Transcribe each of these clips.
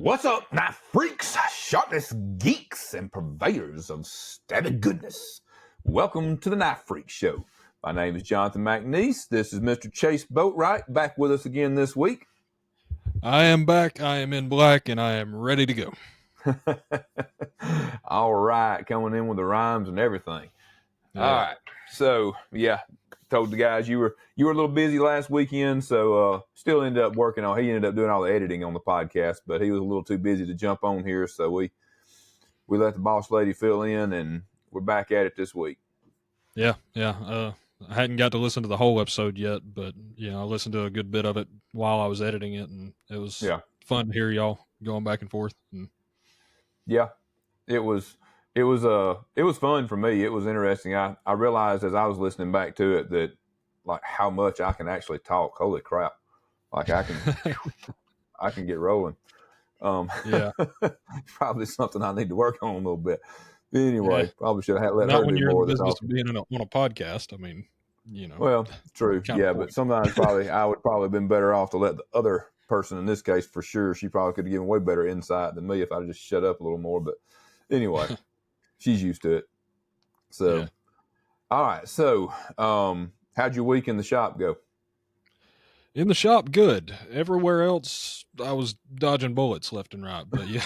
What's up, knife freaks, sharpness geeks, and purveyors of stabby goodness? Welcome to the Knife Freak Show. My name is Jonathan McNeese. This is Mr. Chase Boatwright, back with us again this week. I am back, I am in black, and I am ready to go. All right, coming in with the rhymes and everything. Yeah. All right, so told the guys you were a little busy last weekend, so still ended up working on. He ended up doing all the editing on the podcast, but he was a little too busy to jump on here, so we let the boss lady fill in, and we're back at it this week. Yeah. I hadn't got to listen to the whole episode yet, but I listened to a good bit of it while I was editing it, and it was fun to hear y'all going back and forth. Yeah, it was fun for me. It was interesting. I realized as I was listening back to it that like how much I can actually talk. Holy crap! Like I can get rolling. Probably something I need to work on a little bit. Anyway, probably should have let her do more of the talking. Not when you're in the business of being on a podcast. I mean, Well, true. Yeah, but sometimes I would probably have been better off to let the other person, in this case for sure, she probably could have given way better insight than me if I just shut up a little more. But anyway, she's used to it. So, all right. So, how'd your week in the shop go? In the shop, good. Everywhere else, I was dodging bullets left and right. But yeah,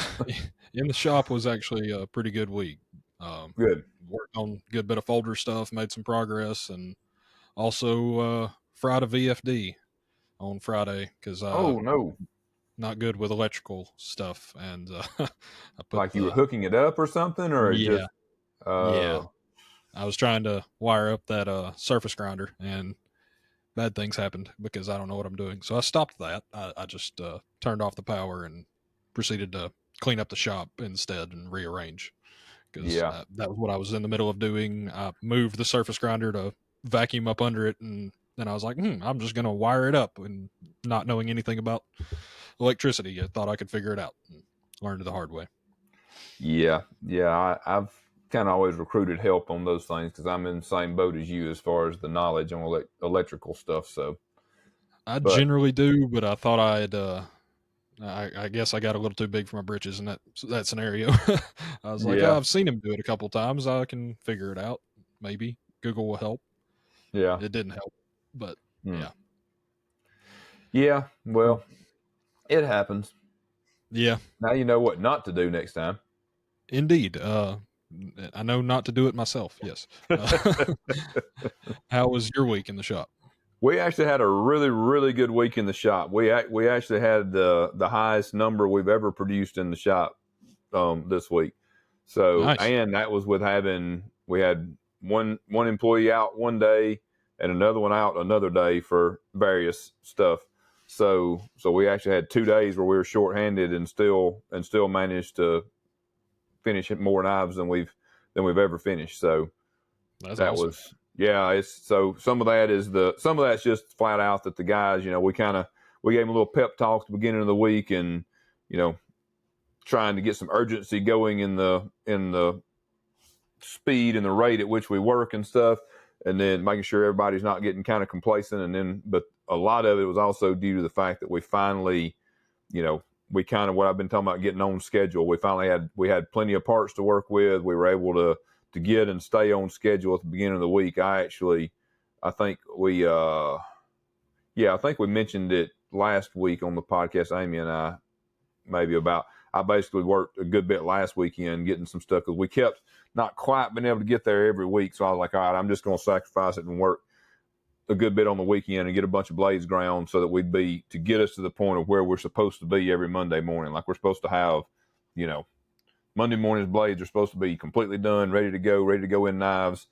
in the shop was actually a pretty good week. Good. Worked on a good bit of folder stuff, made some progress, and also fried a VFD on Friday because not good with electrical stuff, and I put you were hooking it up or something, or yeah. I was trying to wire up that surface grinder, and bad things happened because I don't know what I'm doing. So I stopped that. I just turned off the power and proceeded to clean up the shop instead and rearrange. Because that was what I was in the middle of doing. I moved the surface grinder to vacuum up under it, and then I was like, I'm just going to wire it up. And not knowing anything about electricity, I thought I could figure it out and learned it the hard way. Yeah. I've kind of always recruited help on those things because I'm in the same boat as you as far as the knowledge on electrical stuff. So I generally do, but I thought I guess I got a little too big for my britches in that scenario. I was like, I've seen him do it a couple times. I can figure it out. Maybe Google will help. Yeah. It didn't help, but yeah. Yeah. Well, it happens. Yeah. Now you know what not to do next time. Indeed. I know not to do it myself. Yes. How was your week in the shop? We actually had a really, really good week in the shop. We actually had the highest number we've ever produced in the shop this week. So, nice. And that was with we had one employee out one day and another one out another day for various stuff. So we actually had 2 days where we were shorthanded and still managed to finish more knives than we've ever finished. So that awesome. was. Yeah, some of that's just flat out that the guys, we gave them a little pep talk at the beginning of the week, and trying to get some urgency going in the speed and the rate at which we work and stuff, and then making sure everybody's not getting kind of complacent, but a lot of it was also due to the fact that we finally, we kind of what I've been talking about getting on schedule. We had plenty of parts to work with. We were able to get and stay on schedule at the beginning of the week. I think we mentioned it last week on the podcast, Amy and I, I basically worked a good bit last weekend getting some stuff because we kept not quite being able to get there every week. So I was like, all right, I'm just going to sacrifice it and work a good bit on the weekend and get a bunch of blades ground so that to get us to the point of where we're supposed to be every Monday morning. Like we're supposed to have, Monday morning's blades are supposed to be completely done, ready to go in knives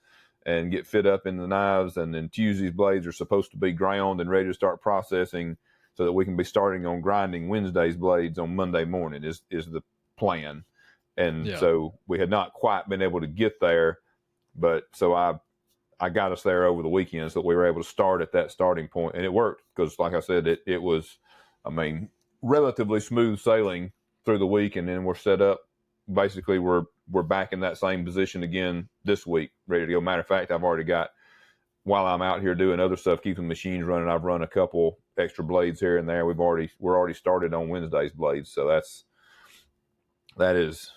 and get fit up in the knives. And then Tuesday's blades are supposed to be ground and ready to start processing so that we can be starting on grinding Wednesday's blades on Monday morning is the plan. And so we had not quite been able to get there, but so I got us there over the weekend so that we were able to start at that starting point. And it worked because, like I said, it was, relatively smooth sailing through the week, and then we're set up. Basically, we're back in that same position again this week, ready to go. Matter of fact, I've already got, while I'm out here doing other stuff, keeping machines running, I've run a couple extra blades here and there. We're already started on Wednesday's blades, so that is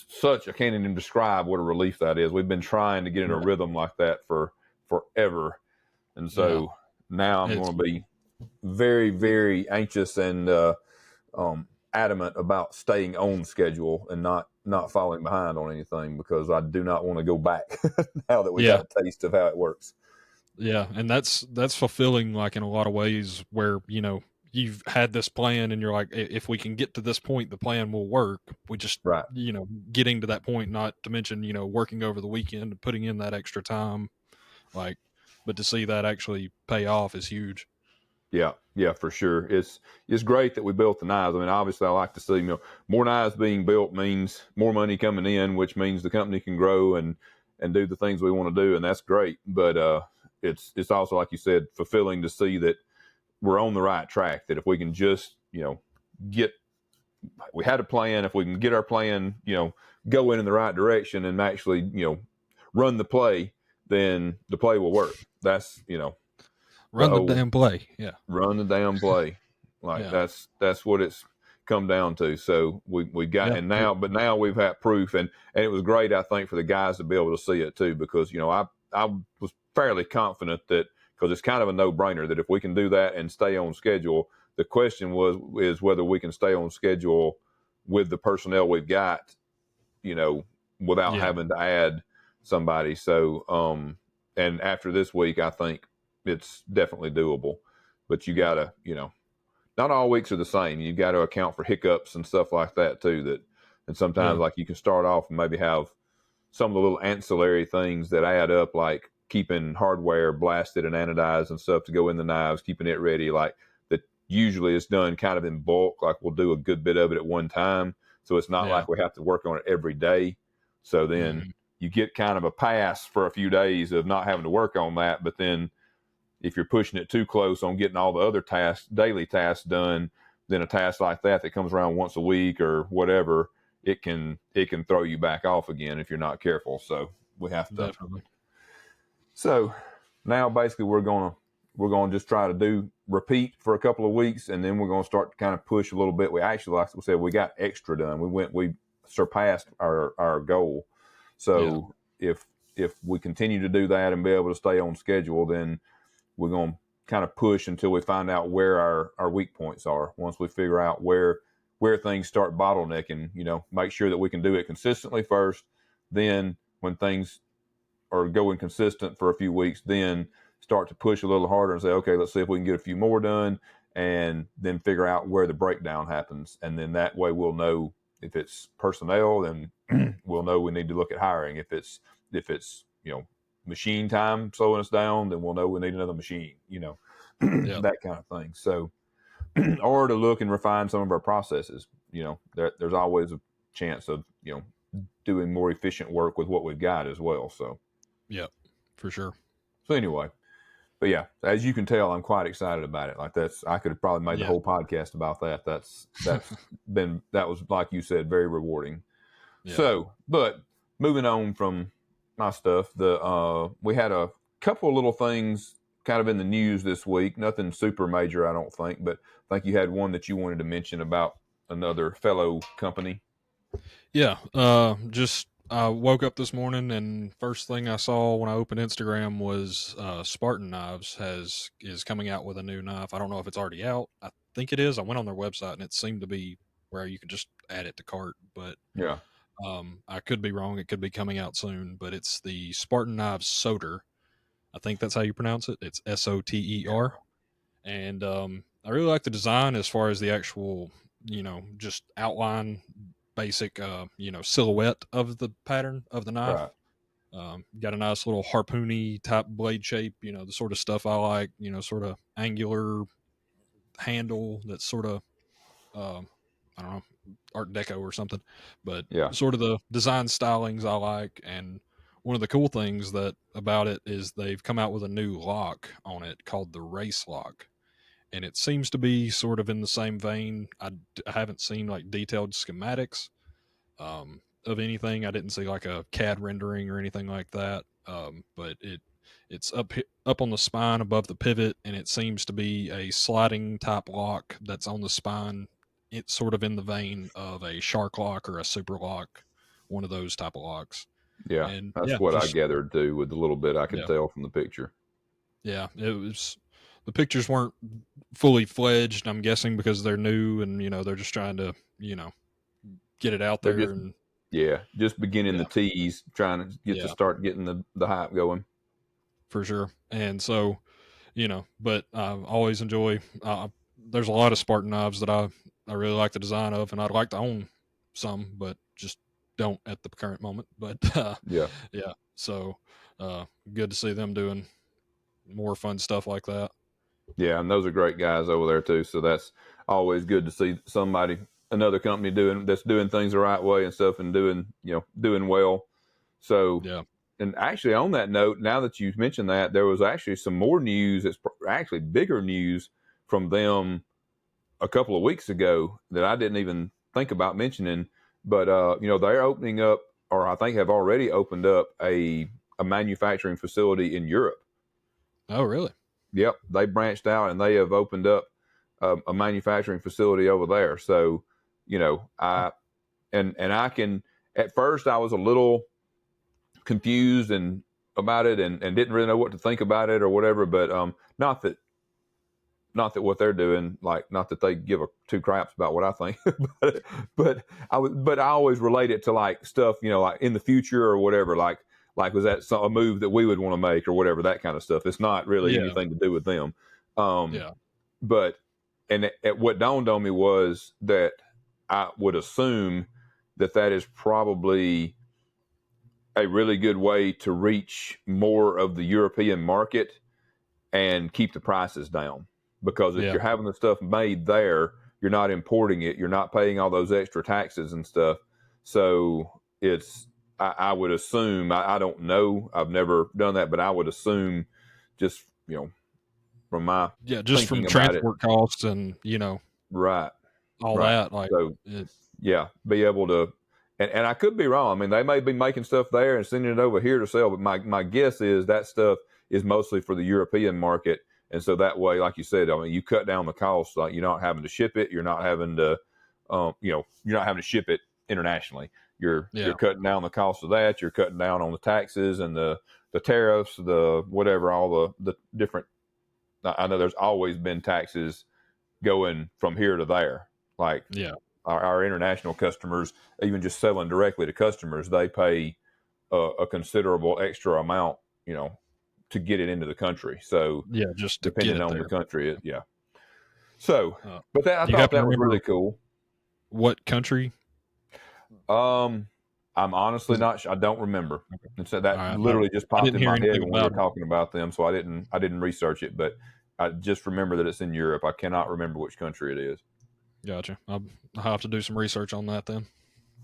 such, I can't even describe what a relief that is. We've been trying to get in a rhythm like that for forever. And so now I'm going to be very, very anxious and adamant about staying on schedule and not falling behind on anything, because I do not want to go back now that we've had a taste of how it works. Yeah, and that's fulfilling, like, in a lot of ways, where you've had this plan and you're like, if we can get to this point, the plan will work. We just getting to that point, not to mention working over the weekend and putting in that extra time, like, but to see that actually pay off is huge. Yeah, for sure. It's great that we built the knives. I mean, obviously, I like to see more knives being built means more money coming in, which means the company can grow and do the things we want to do, and that's great. But it's also, like you said, fulfilling to see that we're on the right track. That if we can just we had a plan. If we can get our plan, go in the right direction and actually run the play, then the play will work. That's Run the damn play. Yeah. Run the damn play. Like that's what it's come down to. So we got and now we've had proof, and it was great, I think, for the guys to be able to see it too, because I was fairly confident that, because it's kind of a no-brainer that if we can do that and stay on schedule, the question is whether we can stay on schedule with the personnel we've got, without having to add somebody. So and after this week, I think it's definitely doable. But you gotta, not all weeks are the same. You got to account for hiccups and stuff like that too. And sometimes, like, you can start off and maybe have some of the little ancillary things that add up, like keeping hardware blasted and anodized and stuff to go in the knives, keeping it ready. Like, that usually is done kind of in bulk. Like, we'll do a good bit of it at one time, so it's not like we have to work on it every day. So then you get kind of a pass for a few days of not having to work on that. But then if you're pushing it too close on getting all the other daily tasks done, then a task like that comes around once a week or whatever, it can throw you back off again if you're not careful. So we have to. Definitely. So now basically we're gonna just try to repeat for a couple of weeks, and then we're gonna start to kind of push a little bit. We actually, like we said, we got extra done. We surpassed our goal. So if we continue to do that and be able to stay on schedule, then we're going to kind of push until we find out where our weak points are. Once we figure out where things start bottlenecking, make sure that we can do it consistently first. Then when things are going consistent for a few weeks, then start to push a little harder and say, okay, let's see if we can get a few more done, and then figure out where the breakdown happens. And then that way we'll know if it's personnel, then we'll know we need to look at hiring. If it's machine time slowing us down, then we'll know we need another machine, that kind of thing. So, or to look and refine some of our processes. There's always a chance of, doing more efficient work with what we've got as well. So, yeah, for sure. So anyway, but yeah, as you can tell, I'm quite excited about it. Like, I could have probably made the whole podcast about that. That was, like you said, very rewarding. Yeah. So, but moving on from my stuff, we had a couple of little things kind of in the news this week. Nothing super major, I don't think, but I think you had one that you wanted to mention about another fellow company. Yeah, just I woke up this morning and first thing I saw when I opened Instagram was Spartan Knives is coming out with a new knife. I don't know if it's already out. I think it is. I went on their website and it seemed to be where you could just add it to cart, but yeah. I could be wrong. It could be coming out soon, but it's the Spartan Knives Soter. I think that's how you pronounce it. It's Soter. And I really like the design as far as the actual, just outline, basic, silhouette of the pattern of the knife. Right. Got a nice little harpoony type blade shape, the sort of stuff I like, sort of angular handle that's sort of, I don't know, Art Deco or something, but sort of the design stylings I like. And one of the cool things about it is they've come out with a new lock on it called the Race Lock. And it seems to be sort of in the same vein. I haven't seen like detailed schematics of anything. I didn't see like a CAD rendering or anything like that. But it's up on the spine above the pivot, and it seems to be a sliding type lock that's on the spine it's sort of in the vein of a shark lock or a super lock, one of those type of locks. Yeah, And that's yeah, what I just gathered too, with a little bit I could yeah, tell from the picture. yeah. It was the pictures weren't fully fledged. I'm guessing because they're new and they're just trying to get it out They're there just, and yeah, just beginning the yeah, tease, trying to get to yeah, start getting the hype going. for sure. And so but I always enjoy. There's a lot of Spartan knives that I really like the design of, and I'd like to own some, but just don't at the current moment. But Yeah. yeah, so good to see them doing more fun stuff like that. Yeah, and those are great guys over there too. So that's always good to see somebody, another company that's doing things the right way and stuff, and doing well. So, Yeah. and actually on that note, now that you mentioned that, there was actually some more news. It's actually bigger news from them a couple of weeks ago that I didn't even think about mentioning. But they're opening up, or I think have already opened up a manufacturing facility in Europe. Oh, really? Yep, they branched out and they have opened up a manufacturing facility over there. So, I I can. At first, I was a little confused and about it, and didn't really know what to think about it or whatever. But not that what they're doing, like, not that they give a two craps about what I think, but I always relate it to like stuff, like in the future or whatever, like was that a move that we would want to make or whatever, that kind of stuff. It's not really Yeah. anything to do with them. Um, Yeah. but and what dawned on me was that I would assume that is probably a really good way to reach more of the European market and keep the prices down. Because if Yeah. you're having the stuff made there, you're not importing it, you're not paying all those extra taxes and stuff. So I would assume, I don't know, I've never done that, but I would assume, just from my Yeah. Just from thinking about it, transport costs and right, all right. that, like So it. yeah, be able to, and I could be wrong. I mean, they may be making stuff there and sending it over here to sell, but my guess is that stuff is mostly for the European market. And so that way, like you said, I mean, you cut down the cost. Like, you're not having to ship it. You're not having to, you're not having to ship it internationally. You're Yeah. cutting down the cost of that. You're cutting down on the taxes and the tariffs, the whatever, all the different. I know there's always been taxes going from here to there. Like, Yeah. our international customers, even just selling directly to customers, they pay a considerable extra amount, to get it into the country. So Yeah. Just to get depending it on the there. country, yeah. So, Uh, but I do you thought happen to that was remember really cool. what country? Um, I'm honestly Is it? not sure. I don't remember. Okay. And so All that right. literally just I popped didn't in hear my head anything when we were about them. talking about them. So I didn't research it, but I just remember that it's in Europe. I cannot remember which country it is. Gotcha. I'll have to do some research on that then.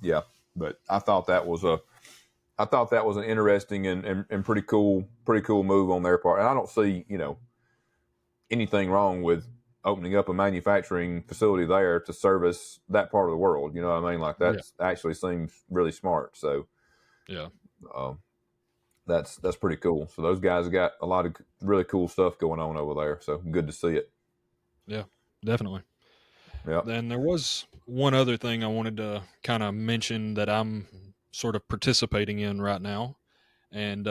Yeah, but I thought that was an interesting and pretty cool move on their part. And I don't see, anything wrong with opening up a manufacturing facility there to service that part of the world. You know what I mean? Like, Yeah. that's actually seems really smart. So Yeah. um, that's pretty cool. So those guys have got a lot of really cool stuff going on over there. So good to see it. Yeah. Definitely. Yeah. Then there was one other thing I wanted to kind of mention that I'm sort of participating in right now. And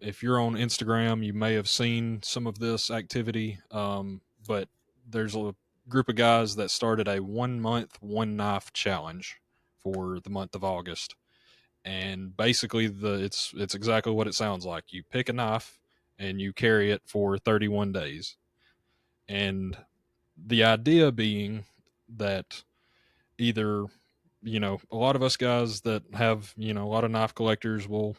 if you're on Instagram, you may have seen some of this activity. But there's a group of guys that started a 1 month, one knife challenge for the month of August. And basically, it's exactly what it sounds like. You pick a knife and you carry it for 31 days. And the idea being that either a lot of us guys that have a lot of knife collectors will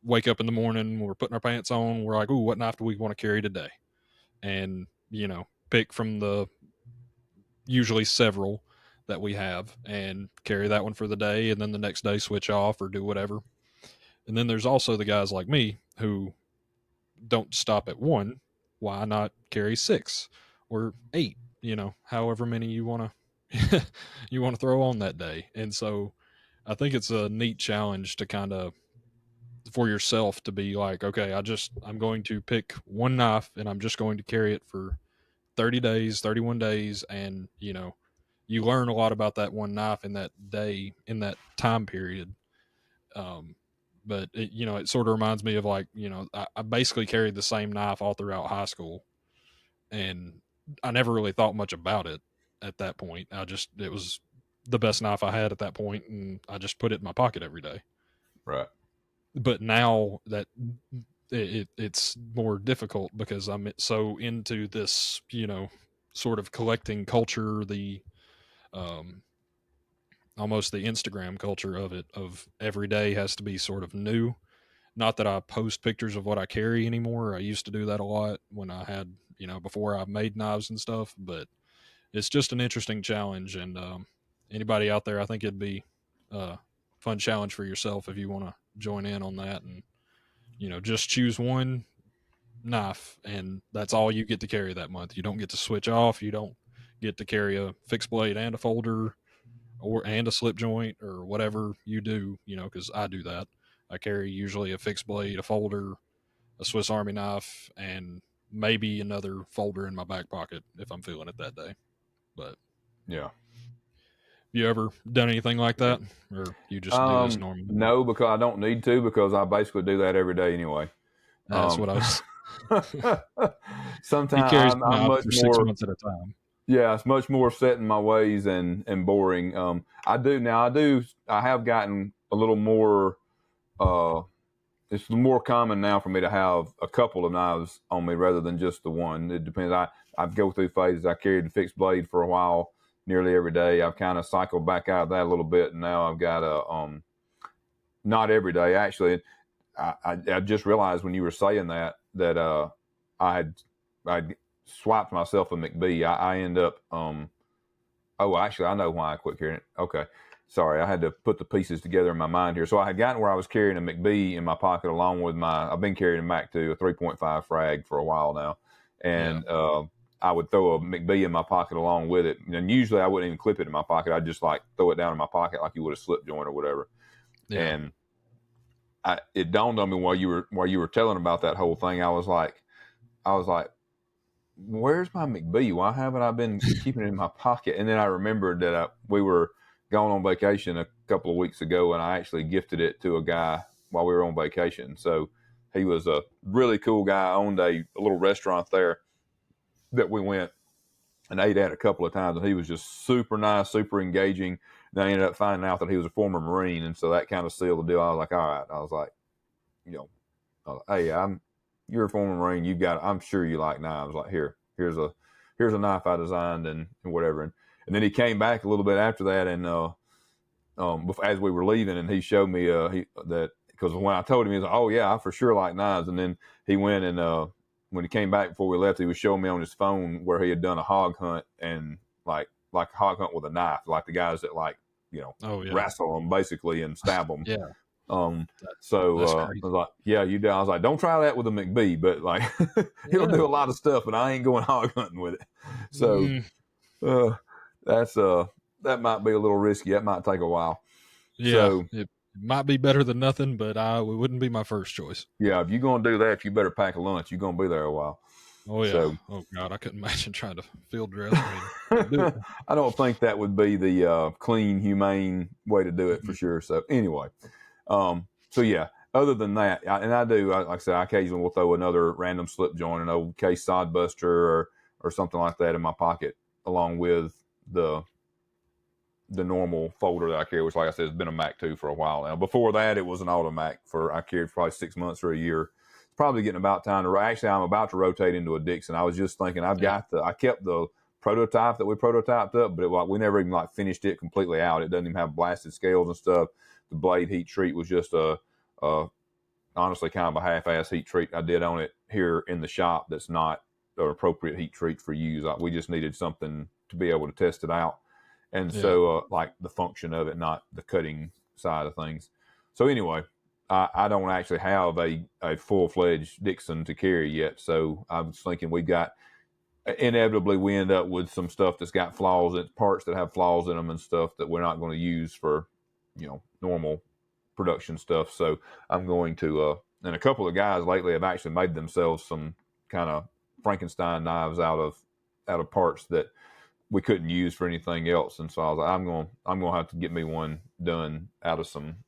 wake up in the morning, we're putting our pants on, we're like, ooh, what knife do we want to carry today? And pick from the usually several that we have and carry that one for the day, and then the next day switch off or do whatever. And then there's also the guys like me who don't stop at one. Why not carry six or eight? However many you want to you want to throw on that day. And so I think it's a neat challenge to kind of for yourself to be like, okay, I'm going to pick one knife and I'm just going to carry it for 30 days, 31 days, and you learn a lot about that one knife in that day, in that time period. But it, it sort of reminds me of like, I basically carried the same knife all throughout high school, and I never really thought much about it at that point. It was the best knife I had at that point, and I just put it in my pocket every day. Right. But now that it's more difficult because I'm so into this, sort of collecting culture, the um, almost the Instagram culture of it, of every day has to be sort of new. Not that I post pictures of what I carry anymore. I used to do that a lot when I had, before I made knives and stuff, but it's just an interesting challenge. And anybody out there, I think it'd be a fun challenge for yourself if you want to join in on that, and, just choose one knife and that's all you get to carry that month. You don't get to switch off. You don't get to carry a fixed blade and a folder and a slip joint or whatever you do, because I do that. I carry usually a fixed blade, a folder, a Swiss Army knife, and maybe another folder in my back pocket if I'm feeling it that day. But yeah, you ever done anything like that, or you just do this normally? No, because I don't need to, because I basically do that every day anyway. That's what I was. He Sometimes carries I'm knives much for more 6 months at a time. Yeah, it's much more set in my ways and boring. I have gotten a little more. It's more common now for me to have a couple of knives on me rather than just the one. It depends. I go through phases. I carried the fixed blade for a while, nearly every day. I've kind of cycled back out of that a little bit, and now I've got a not every day actually. I just realized when you were saying that I swiped myself a McBee. I end up actually I know why I quit carrying it. Okay. Sorry, I had to put the pieces together in my mind here. So I had gotten where I was carrying a McBee in my pocket along with I've been carrying a Mac 2, a 3.5 frag for a while now. And I would throw a McBee in my pocket along with it. And usually I wouldn't even clip it in my pocket. I'd just like throw it down in my pocket like you would a slip joint or whatever. Yeah. And it dawned on me while you were telling about that whole thing. I was like, where's my McBee? Why haven't I been keeping it in my pocket? And then I remembered that we were going on vacation a couple of weeks ago, and I actually gifted it to a guy while we were on vacation. So he was a really cool guy, owned a little restaurant there that we went and ate at a couple of times, and he was just super nice, super engaging. And I ended up finding out that he was a former Marine, and so that kind of sealed the deal. I was like, all right. I was like, hey, you're a former Marine. I'm sure you like knives. Like, here's a knife I designed and whatever. And then he came back a little bit after that, and as we were leaving, and he showed me that, because when I told him, he was like, oh yeah, I for sure like knives. And then he went and when he came back before we left, he was showing me on his phone where he had done a hog hunt, and like a hog hunt with a knife, like the guys that wrestle them basically and stab them. Yeah. So I was like, yeah, you do. I was like, don't try that with a McBee, but like it'll do a lot of stuff, but I ain't going hog hunting with it. So that might be a little risky. That might take a while. Yeah, so, it might be better than nothing, but it wouldn't be my first choice. Yeah, if you're going to do that, you better pack a lunch. You're going to be there a while. Oh, yeah. So, oh, God, I couldn't imagine trying to field dress. I don't think that would be the clean, humane way to do it for sure. So, anyway, so yeah, other than that, like I said, I occasionally will throw another random slip joint, an old case sod buster or something like that in my pocket, along with the normal folder that I carry, which, like I said, has been a Mac 2 for a while now. Before that, it was an Automac I carried for probably 6 months or a year. It's probably getting about time to, actually, I'm about to rotate into a Dixon. I was just thinking, I kept the prototype that we prototyped up, but we never even finished it completely out. It doesn't even have blasted scales and stuff. The blade heat treat was just honestly kind of a half-ass heat treat I did on it here in the shop. That's not an appropriate heat treat for use. We just needed something to be able to test it out. And so, like the function of it, not the cutting side of things. So anyway, I don't actually have a full-fledged Dixon to carry yet. So I was thinking inevitably we end up with some stuff that's got flaws, and parts that have flaws in them and stuff that we're not going to use for, normal production stuff. So I'm going to, and a couple of guys lately have actually made themselves some kind of Frankenstein knives out of parts that we couldn't use for anything else. And so I was like, I'm going to have to get me one done out of some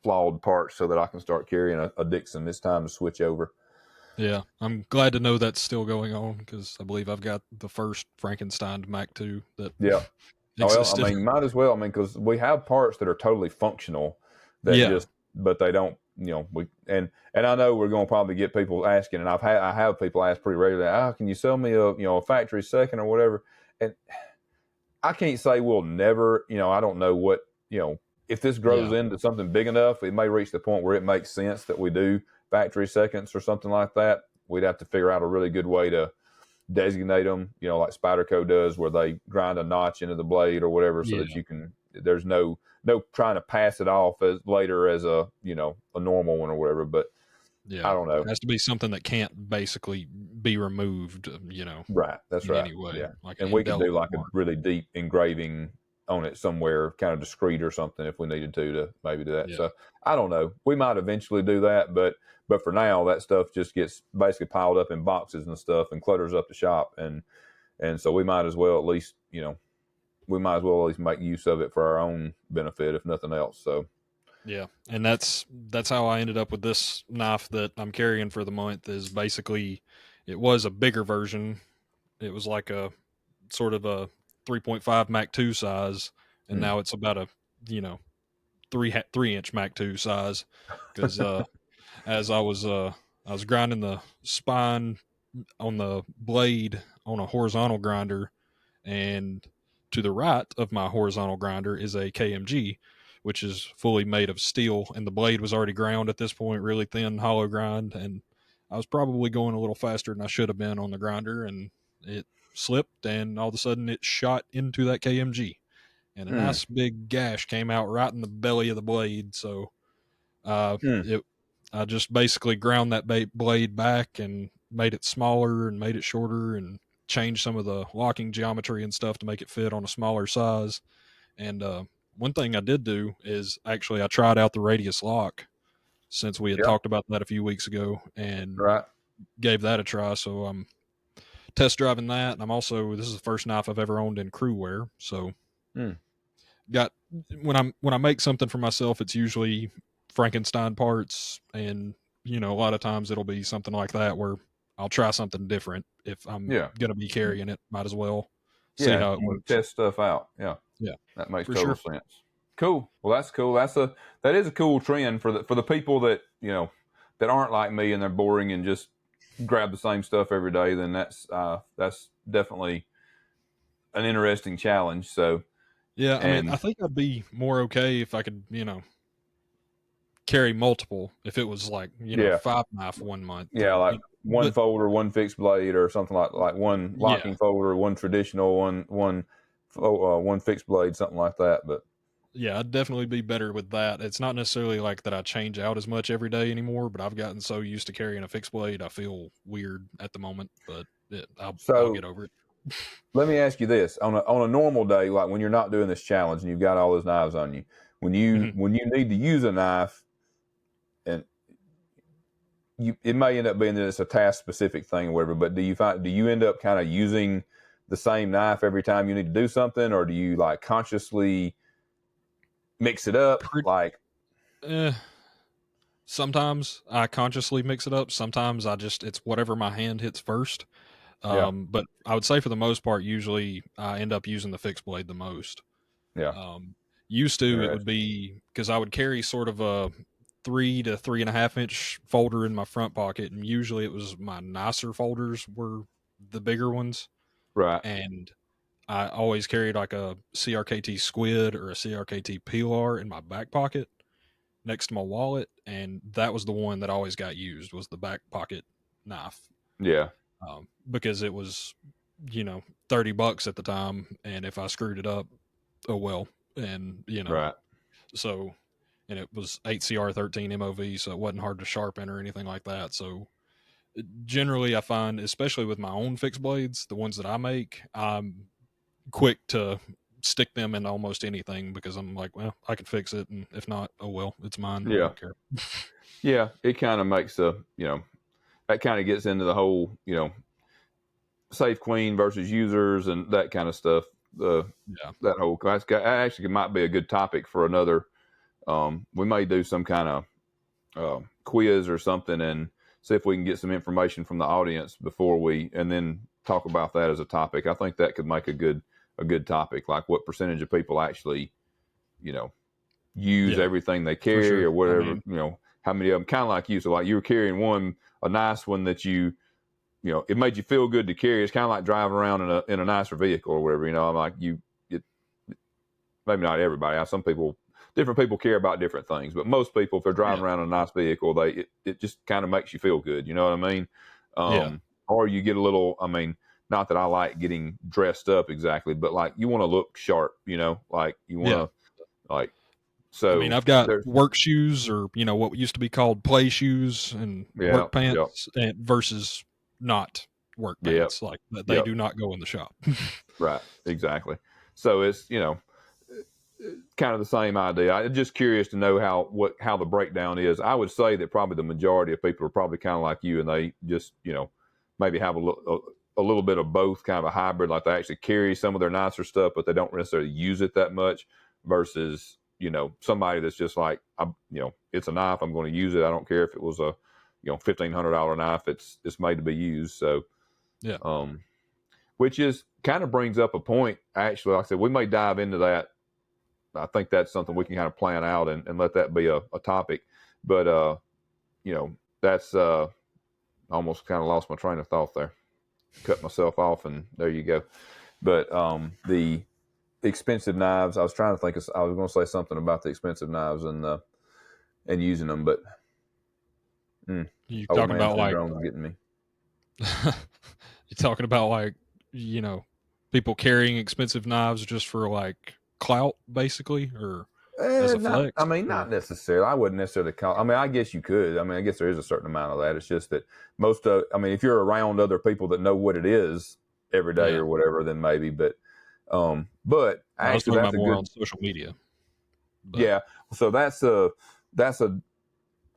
flawed parts so that I can start carrying a Dixon. It's time to switch over. Yeah, I'm glad to know that's still going on because I believe I've got the first Frankenstein Mac 2 that Yeah. Well, I existed. mean, might as well. I mean, because we have parts that are totally functional that Yeah, but they don't, and I know we're going to probably get people asking, and I have people ask pretty regularly, can you sell me a factory second or whatever? And I can't say we'll never, I don't know what, if this grows yeah, into something big enough, it may reach the point where it makes sense that we do factory seconds or something like that. We'd have to figure out a really good way to designate them, like Spyderco does, where they grind a notch into the blade or whatever, so that yeah, you can. There's no trying to pass it off as later as a normal one or whatever. But I yeah. don't know. It has to be something that can't basically be removed, Right, that's in right. any way, Yeah, like an and we could do indelible like a mark. really deep engraving on it somewhere, kind of discreet or something, if we needed to maybe do that. Yeah, So I don't know. We might eventually do that, but for now, that stuff just gets basically piled up in boxes and stuff and clutters up the shop, and so we might as well at least make use of it for our own benefit, if nothing else. So yeah, and that's how I ended up with this knife that I'm carrying for the month. Is basically, it was a bigger version. It was like a sort of a 3.5 Mac 2 size, and hmm. now it's about a you know 3 inch Mac 2 size because as I was grinding the spine on the blade on a horizontal grinder, and to the right of my horizontal grinder is a KMG, which is fully made of steel, and the blade was already ground at this point, really thin hollow grind, and I was probably going a little faster than I should have been on the grinder, and it slipped, and all of a sudden it shot into that KMG, and a Hmm. nice big gash came out right in the belly of the blade. So Hmm. it I just basically ground that blade back and made it smaller and made it shorter and changed some of the locking geometry and stuff to make it fit on a smaller size. And one thing I did do is actually I tried out the radius lock since we had Yeah. talked about that a few weeks ago and Right. gave that a try. So I'm test driving that. And I'm also, this is the first knife I've ever owned in crew wear. So Hmm. got, when I make something for myself, it's usually Frankenstein parts, and a lot of times it'll be something like that where I'll try something different. If I'm Yeah. gonna be carrying it, might as well see Yeah. how it You can works. test stuff out. Yeah. Yeah, That makes for total sure. sense. Cool. Well, that's cool. That is a cool trend for the people that that aren't like me and they're boring and just grab the same stuff every day. Then that's definitely an interesting challenge. So Yeah, I mean, I and think I'd be more okay if I could, carry multiple. If it was like, yeah, five knife one month, yeah, or like one but folder, one fixed blade, or something like one yeah, locking folder, one traditional, one fixed blade, something like that. But yeah, I'd definitely be better with that. It's not necessarily like that I change out as much every day anymore, but I've gotten so used to carrying a fixed blade, I feel weird at the moment, but I'll so get over it. let me ask you this: on a normal day, like when you're not doing this challenge and you've got all those knives on you, Mhm. when you need to use a knife, and it may end up being that it's a task specific thing or whatever, but do you end up kind of using the same knife every time you need to do something, or do you like consciously mix it up? Pretty, Like, eh, sometimes I consciously mix it up. Sometimes it's whatever my hand hits first. yeah, But I would say for the most part, usually I end up using the fixed blade the most. yeah, Um, Used to, it would interesting, be because I would carry sort of a 3 to 3.5 inch folder in my front pocket, and usually it was my nicer folders were the bigger ones, right? and I always carried like a CRKT squid or a CRKT PLR in my back pocket next to my wallet, and that was the one that always got used, was the back pocket knife, Yeah, because it was 30 bucks at the time, and if I screwed it up, oh well. And right. so, and it was 8CR13 MOV, so it wasn't hard to sharpen or anything like that. So generally I find, especially with my own fixed blades, the ones that I make, I'm quick to stick them in almost anything because I'm like, well, I can fix it, and if not, oh well, it's mine, I Yeah, don't care. yeah. It kind of makes that kind of gets into the whole safe queen versus users and that kind of stuff. That whole class actually might be a good topic for another. We may do some kind of quiz or something and see if we can get some information from the audience and then talk about that as a topic. I think that could make a good topic, like what percentage of people actually, use everything they carry or whatever. How many of them, kind of like you. So like you were carrying a nice one that it made you feel good to carry. It's kind of like driving around in a nicer vehicle or whatever. I'm like maybe not everybody. Different people care about different things, but most people, if they're driving around in a nice vehicle, it just kind of makes you feel good. You know what I mean? Or you get a little. I mean, not that I like getting dressed up exactly, but like you want to look sharp. Like you want to like. So I mean, I've got work shoes, or what used to be called play shoes, and work pants, and versus not work pants. Like they do not go in the shop. Right. Exactly. So it's kind of the same idea. I'm just curious to know how the breakdown is. I would say that probably the majority of people are probably kind of like you, and they just maybe have a little bit of both, kind of a hybrid. Like they actually carry some of their nicer stuff, but they don't necessarily use it that much. Versus somebody that's just like it's a knife. I'm going to use it. I don't care if it was a $1,500 knife. It's made to be used. So which is kind of brings up a point. Actually, like I said, we may dive into that. I think that's something we can kind of plan out and let that be a topic. But, that's almost kind of lost my train of thought there. Cut myself off, and there you go. But the expensive knives, I was trying to think I was going to say something about the expensive knives and using them, but you're talking about like getting me. You're talking about like, people carrying expensive knives just for like clout, basically, or as a flex? I mean, not necessarily. I wouldn't necessarily call. I mean, I guess you could. I mean, I guess there is a certain amount of that. It's just that if you're around other people that know what it is every day or whatever, then maybe. But I was talking about more on social media. But. Yeah. So that's a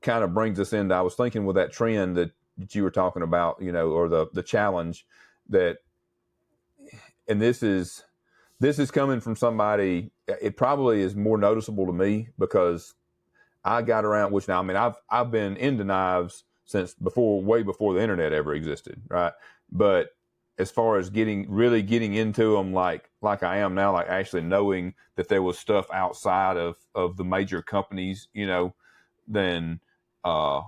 kind of brings us into. I was thinking with that trend that you were talking about, or the challenge that, and this is coming from somebody. It probably is more noticeable to me because I got around. Which now, I mean, I've been into knives since way before the internet ever existed, right? But as far as getting into them, like I am now, like actually knowing that there was stuff outside of the major companies, then the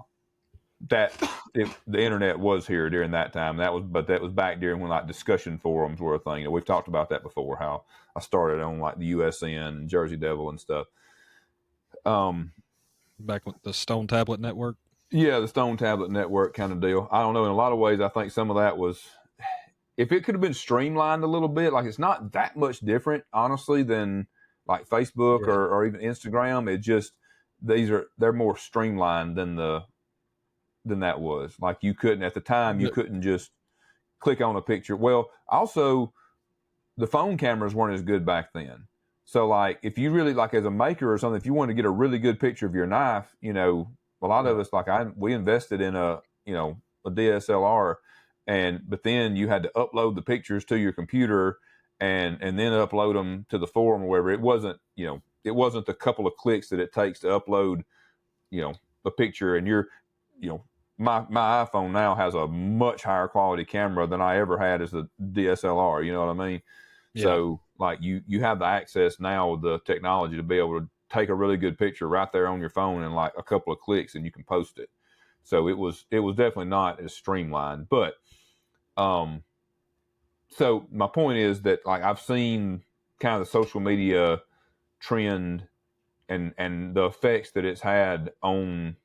internet was here during that time. That was back during when like discussion forums were a thing. We've talked about that before, how I started on like the USN and Jersey Devil and stuff. Back with the Stone Tablet Network. Yeah, the Stone Tablet Network kind of deal. I don't know. In a lot of ways, I think some of that was, if it could have been streamlined a little bit, like it's not that much different, honestly, than like Facebook or even Instagram. It just, they're more streamlined than that was. Like you couldn't, at the time, you couldn't just click on a picture. Well, also, the phone cameras weren't as good back then. So like if you really, like as a maker or something, if you wanted to get a really good picture of your knife, a lot of us, like we invested in a DSLR, but then you had to upload the pictures to your computer and then upload them to the forum or wherever. It wasn't the couple of clicks that it takes to upload, a picture. And my iPhone now has a much higher quality camera than I ever had as a DSLR. You know what I mean? Yeah. So like you have the access now with the technology to be able to take a really good picture right there on your phone in like a couple of clicks and you can post it. So it was definitely not as streamlined, but, so my point is that like I've seen kind of the social media trend and the effects that it's had on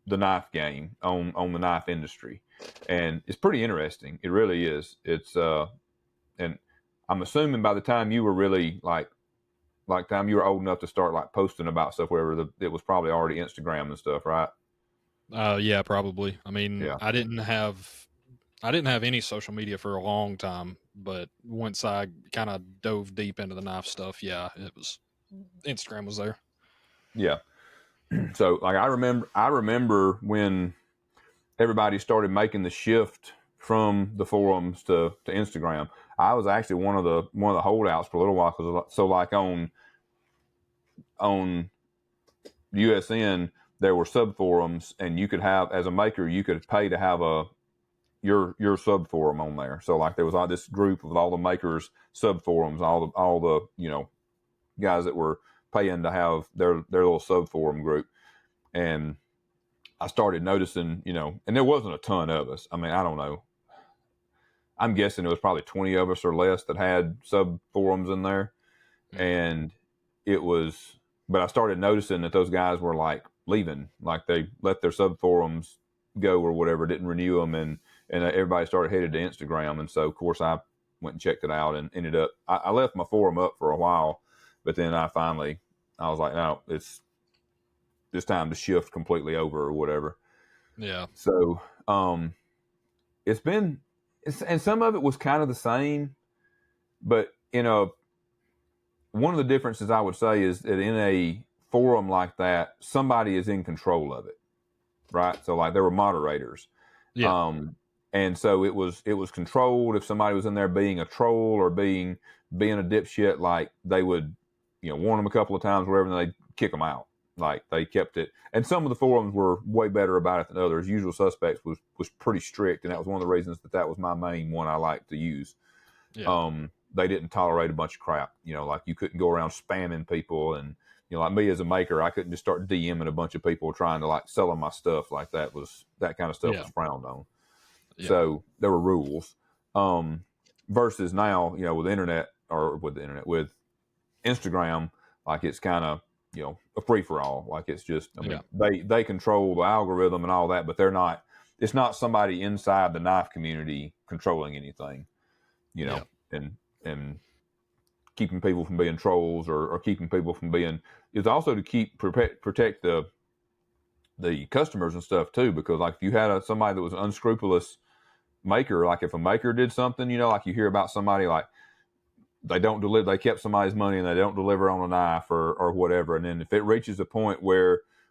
the knife game, on the knife industry. And it's pretty interesting. It really is. It's, and I'm assuming by the time you were really like time you were old enough to start like posting about stuff, wherever it was probably already Instagram and stuff, right? Yeah, probably. I mean, I didn't have any social media for a long time, but once I kind of dove deep into the knife stuff, Instagram was there. Yeah. So like I remember when everybody started making the shift from the forums to Instagram. I was actually one of the holdouts for a little while, because so like on USN there were sub forums, and you could have, as a maker, you could pay to have your sub forum on there. So like there was all this group of all the makers sub forums, all the guys that were paying to have their little sub forum group. And I started noticing, and there wasn't a ton of us. I mean, I don't know. I'm guessing it was probably 20 of us or less that had sub forums in there. And but I started noticing that those guys were like leaving, like they let their sub forums go or whatever, didn't renew them. And everybody started headed to Instagram. And so, of course, I went and checked it out and ended up, I left my forum up for a while, but then I was like, no, it's time to shift completely over or whatever. Yeah. So, and some of it was kind of the same, but one of the differences I would say is that in a forum like that, somebody is in control of it, right? So like there were moderators. Yeah. And so it was controlled. If somebody was in there being a troll or being a dipshit, like they would, warn them a couple of times, whatever, and they'd kick them out. Like they kept it. And some of the forums were way better about it than others. Usual Suspects was pretty strict, and that was one of the reasons that was my main one I liked to use. Yeah. They didn't tolerate a bunch of crap. Like you couldn't go around spamming people, and like me as a maker, I couldn't just start DMing a bunch of people trying to like sell them my stuff. Like that kind of stuff was frowned on. Yeah. So there were rules. Versus now, with with Instagram, like it's kind of a free for all. Like it's just, they control the algorithm and all that, but it's not somebody inside the knife community controlling anything, and keeping people from being trolls or keeping people from being. It's also to protect the customers and stuff too, because like if you had somebody that was an unscrupulous maker, like if a maker did something, like you hear about somebody like they kept somebody's money and they don't deliver on a knife or whatever, and then if it reaches a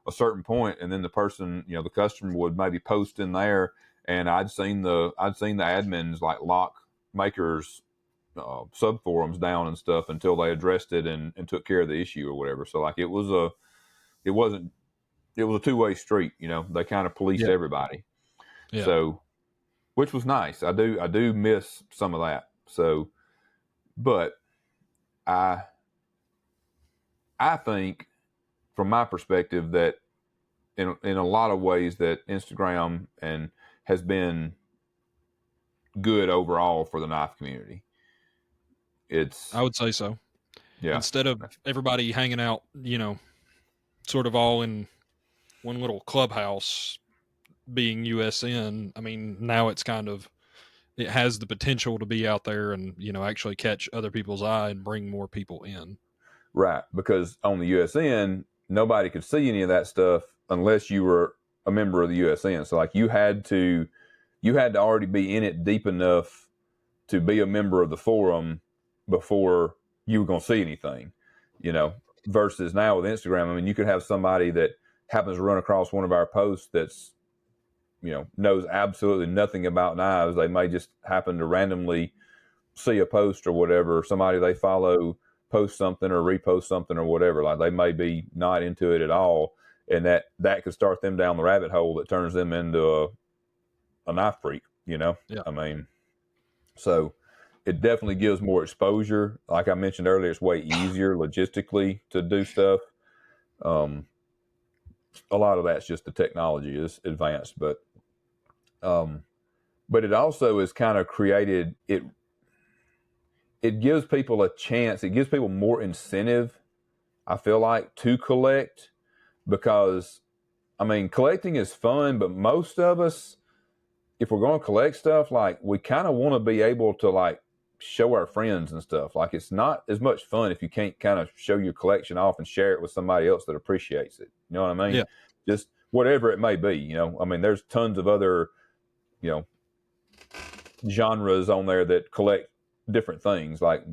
certain point, and then the person, the customer would maybe post in there, and I'd seen the admins like lock makers sub forums down and stuff until they addressed it and took care of the issue or whatever. So like it was a two-way street. They kind of policed everybody. Yeah. So, which was nice. I do miss some of that. So, but I think from my perspective that in a lot of ways that Instagram has been good overall for the knife community. I would say so. Yeah. Instead of everybody hanging out, sort of all in one little clubhouse being USN, I mean, now it's it has the potential to be out there and, actually catch other people's eye and bring more people in. Right. Because on the USN, nobody could see any of that stuff unless you were a member of the USN. So like you had to already be in it deep enough to be a member of the forum before you were going to see anything, versus now with Instagram. I mean, you could have somebody that happens to run across one of our posts that's, knows absolutely nothing about knives. They may just happen to randomly see a post or whatever, somebody they follow post something or repost something or whatever. Like they may be not into it at all. And that could start them down the rabbit hole that turns them into a knife freak, Yeah. I mean, so it definitely gives more exposure. Like I mentioned earlier, it's way easier logistically to do stuff. A lot of that's just the technology is advanced, but it also is kind of created it. It gives people a chance. It gives people more incentive, I feel like, to collect, because I mean, collecting is fun, but most of us, if we're going to collect stuff, like we kind of want to be able to like show our friends and stuff. Like it's not as much fun if you can't kind of show your collection off and share it with somebody else that appreciates it. You know what I mean? Yeah. Just whatever it may be, I mean, there's tons of other, genres on there that collect different things. Like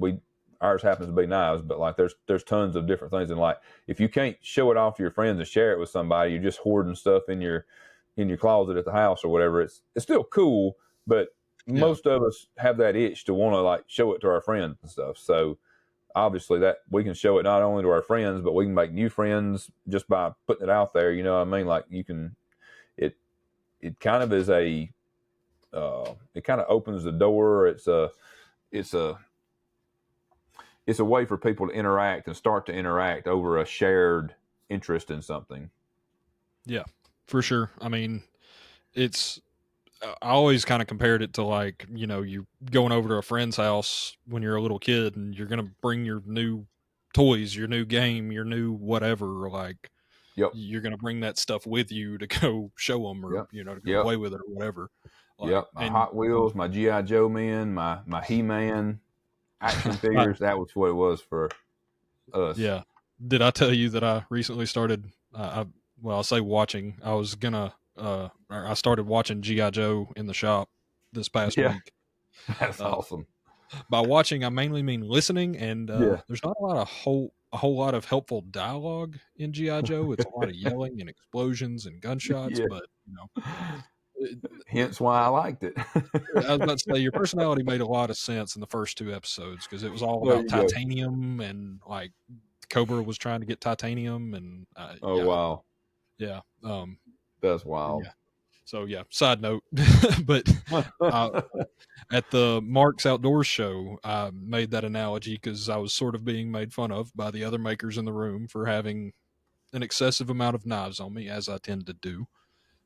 ours happens to be knives, but like there's tons of different things. And like, if you can't show it off to your friends and share it with somebody, you're just hoarding stuff in your closet at the house or whatever. It's still cool, but most of us have that itch to want to like show it to our friends and stuff. So obviously that we can show it not only to our friends, but we can make new friends just by putting it out there. You know what I mean? Like you can, it kind of is a, it kind of opens the door. It's a way for people to interact and start to interact over a shared interest in something. Yeah, for sure. I mean, it's, I always kind of compared it to like, you going over to a friend's house when you're a little kid and you're going to bring your new toys, your new game, your new whatever, like Yep. you're going to bring that stuff with you to go show them or, Yep. to go play with it or whatever. Like, Yep. My Hot Wheels, my G.I. Joe men, my He-Man action figures. That was what it was for us. Yeah. Did I tell you that I recently started, I'll say watching, I started watching G.I. Joe in the shop this past week. That's awesome. By watching, I mainly mean listening, and there's not a whole lot of helpful dialogue in GI Joe. It's a lot of yelling and explosions and gunshots, but hence why I liked it. I was about to say your personality made a lot of sense in the first 2 episodes because it was all about titanium and like Cobra was trying to get titanium and wow, yeah, that's wild. Yeah. So side note, but at the Mark's Outdoors show, I made that analogy because I was sort of being made fun of by the other makers in the room for having an excessive amount of knives on me, as I tend to do.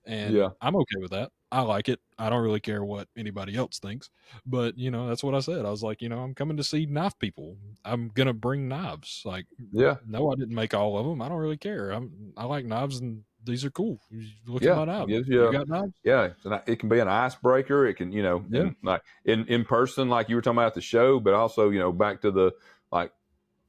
And I'm okay with that. I like it. I don't really care what anybody else thinks. But, that's what I said. I was like, I'm coming to see knife people. I'm going to bring knives. Like, no, I didn't make all of them. I don't really care. I like knives and these are cool. Look at my knives. You got knives? Yeah. It can be an icebreaker. It can, and like in person, like you were talking about at the show, but also, back to the like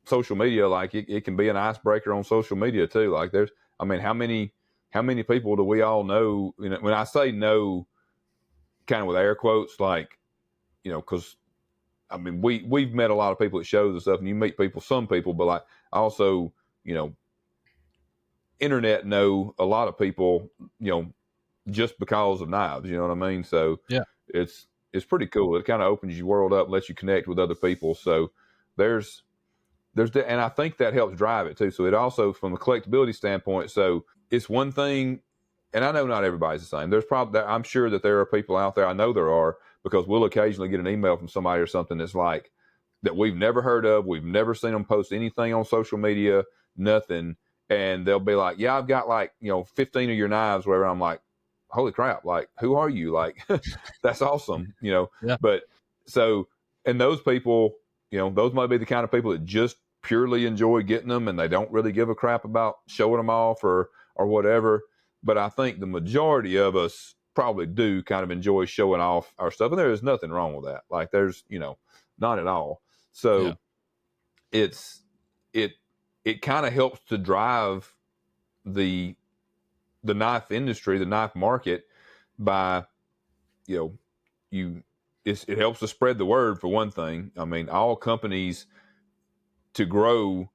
social media, like it can be an icebreaker on social media too. Like how many people do we all know? When I say know, kind of with air quotes, like, because we've met a lot of people at shows and stuff, and you meet some people, but like also, internet know a lot of people, just because of knives, you know what I mean? So it's pretty cool. It kind of opens your world up, lets you connect with other people. So there's and I think that helps drive it too. So it also, from a collectability standpoint, so it's one thing, and I know not everybody's the same. There's probably, I'm sure that there are people out there, I know there are, because we'll occasionally get an email from somebody or something that's like, that we've never heard of, we've never seen them post anything on social media, nothing, and they'll be like, yeah, I've got like, 15 of your knives, whatever. I'm like, holy crap, like, who are you? Like, that's awesome, But so, and those people, those might be the kind of people that just purely enjoy getting them and they don't really give a crap about showing them off or whatever. But I think the majority of us probably do kind of enjoy showing off our stuff. And there is nothing wrong with that. Like there's, not at all. So it kind of helps to drive the knife industry, the knife market by, it helps to spread the word for one thing. I mean, all companies, to grow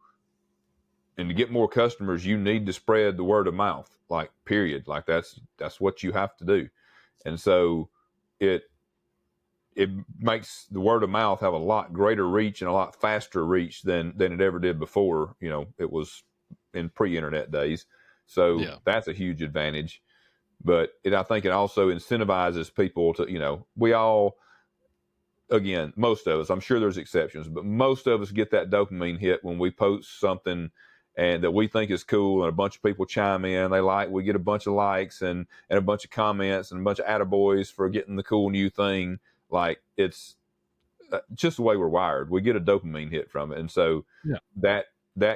and to get more customers, you need to spread the word of mouth, like period. Like that's what you have to do. And so it makes the word of mouth have a lot greater reach and a lot faster reach than it ever did before. It was in pre-internet days. So that's a huge advantage. But I think it also incentivizes people to, we all, again, most of us, I'm sure there's exceptions, but most of us get that dopamine hit when we post something and that we think is cool and a bunch of people chime in. We get a bunch of likes and a bunch of comments and a bunch of attaboys for getting the cool new thing. Like it's just the way we're wired. We get a dopamine hit from it. And so that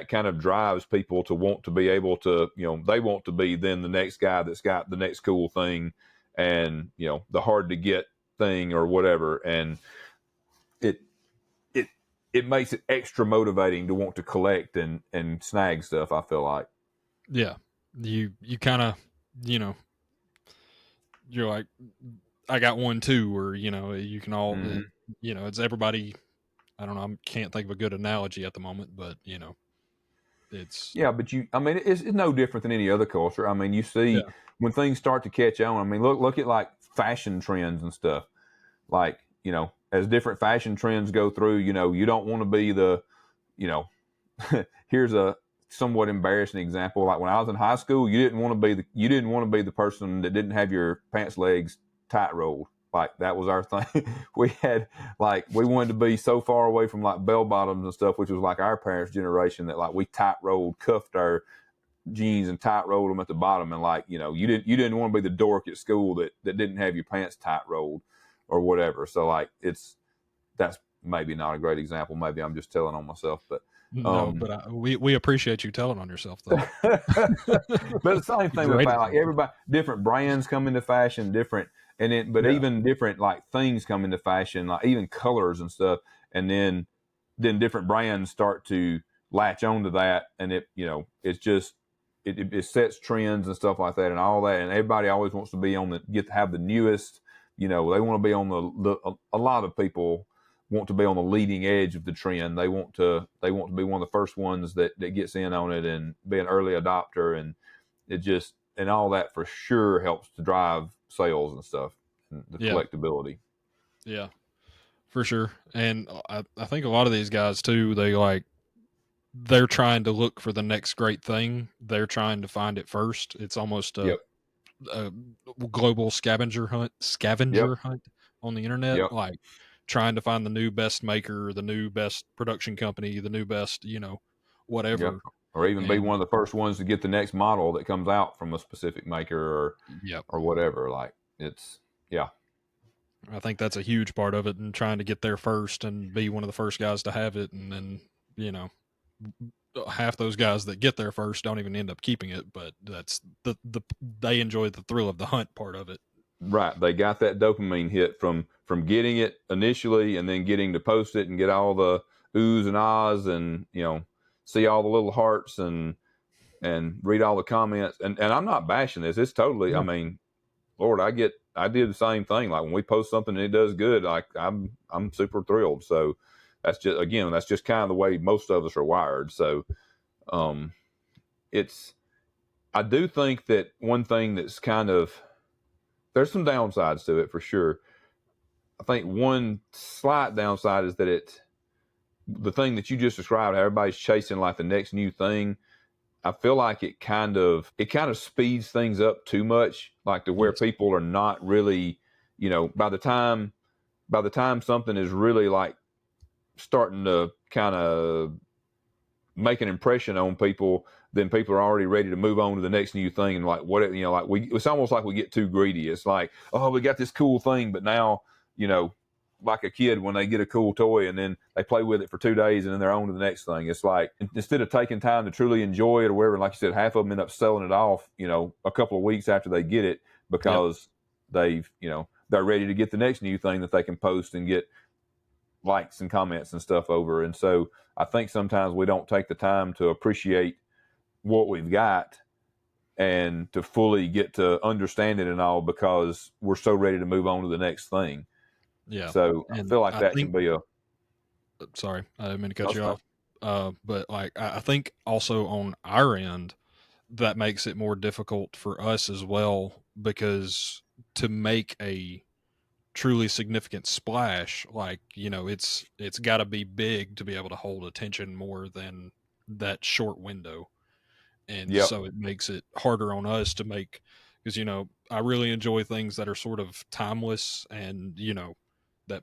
kind of drives people to want to be able to, they want to be then the next guy that's got the next cool thing and, the hard to get thing or whatever. And it makes it extra motivating to want to collect and snag stuff, I feel like. Yeah. You kind of, you're like, I got one too, or, you can all, it's everybody. I don't know. I can't think of a good analogy at the moment, but, it's. Yeah, but it's no different than any other culture. I mean, you see when things start to catch on, look at like fashion trends and stuff. like, as different fashion trends go through, you don't want to be the, you know, here's a somewhat embarrassing example. Like when I was in high school, you didn't want to be the person that didn't have your pants legs tight rolled. Like that was our thing. We wanted to be so far away from like bell bottoms and stuff, which was like our parents' generation, that like we tight rolled, cuffed our jeans and tight rolled them at the bottom. And like, you didn't want to be the dork at school that didn't have your pants tight rolled or whatever. So like that's maybe not a great example. Maybe I'm just telling on myself, but no, but we appreciate you telling on yourself though. But the same thing with Great like example. everybody, different brands come into fashion, even different like things come into fashion, like even colors and stuff, and then different brands start to latch onto that, and it's just it sets trends and stuff like that, and all that, and everybody always wants to be have the newest. They want to be on a lot of people want to be on the leading edge of the trend. They want to be one of the first ones that gets in on it and be an early adopter, and and all that for sure helps to drive sales and stuff, and the collectability. Yeah, for sure. And I think a lot of these guys too, they're trying to look for the next great thing. They're trying to find it first. It's almost Yep. a global scavenger hunt on the internet, Yep. like trying to find the new best maker, the new best production company, the new best, Yep. whatever. Or even be And one of the first ones to get the next model that comes out from a specific maker yep, or whatever. Like it's yeah. I think that's a huge part of it, and trying to get there first and be one of the first guys to have it. And then, you know, half those guys that get there first don't even end up keeping it, but that's they enjoy the thrill of the hunt part of it. Right. They got that dopamine hit from getting it initially, and then getting to post it and get all the oohs and ahs, and see all the little hearts and read all the comments. And I'm not bashing this. It's totally. I Yeah. mean, Lord, I did the same thing. Like when we post something and it does good, like I'm super thrilled. So that's just kind of the way most of us are wired. So it's I do think that one thing that's kind of, there's some downsides to it for sure. I think one slight downside is that the thing that you just described, how everybody's chasing like the next new thing. I feel like it kind of speeds things up too much, like to where Yes. people are not really, by the time something is really like starting to kind of make an impression on people, then people are already ready to move on to the next new thing. And like it's almost like we get too greedy. It's like, oh, we got this cool thing, but now, like a kid when they get a cool toy and then they play with it for 2 days and then they're on to the next thing. It's like, instead of taking time to truly enjoy it or whatever, like you said, half of them end up selling it off, a couple of weeks after they get it, because they've, they're ready to get the next new thing that they can post and get likes and comments and stuff over. And so I think sometimes we don't take the time to appreciate what we've got and to fully get to understand it and all, because we're so ready to move on to the next thing. Yeah. So I And feel like I that can think, be a. sorry, I didn't mean to cut That's you fine. off. But like, I think also on our end, that makes it more difficult for us as well, because to make a truly significant splash, like, it's got to be big to be able to hold attention more than that short window. And Yep. so it makes it harder on us to make, because I really enjoy things that are sort of timeless, and that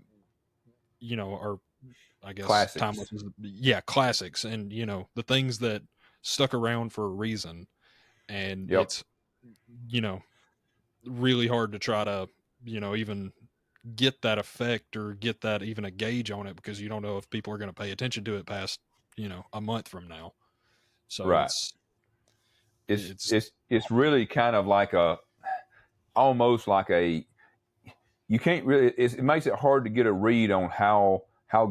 are, I guess, Classics. timeless is, yeah, classics, and the things that stuck around for a reason. And Yep. it's you know really hard to try to even get that effect, or get that even a gauge on it, because you don't know if people are going to pay attention to it past a month from now. So Right. It's it's it's it's really kind of like almost like a, you can't really, it makes it hard to get a read on how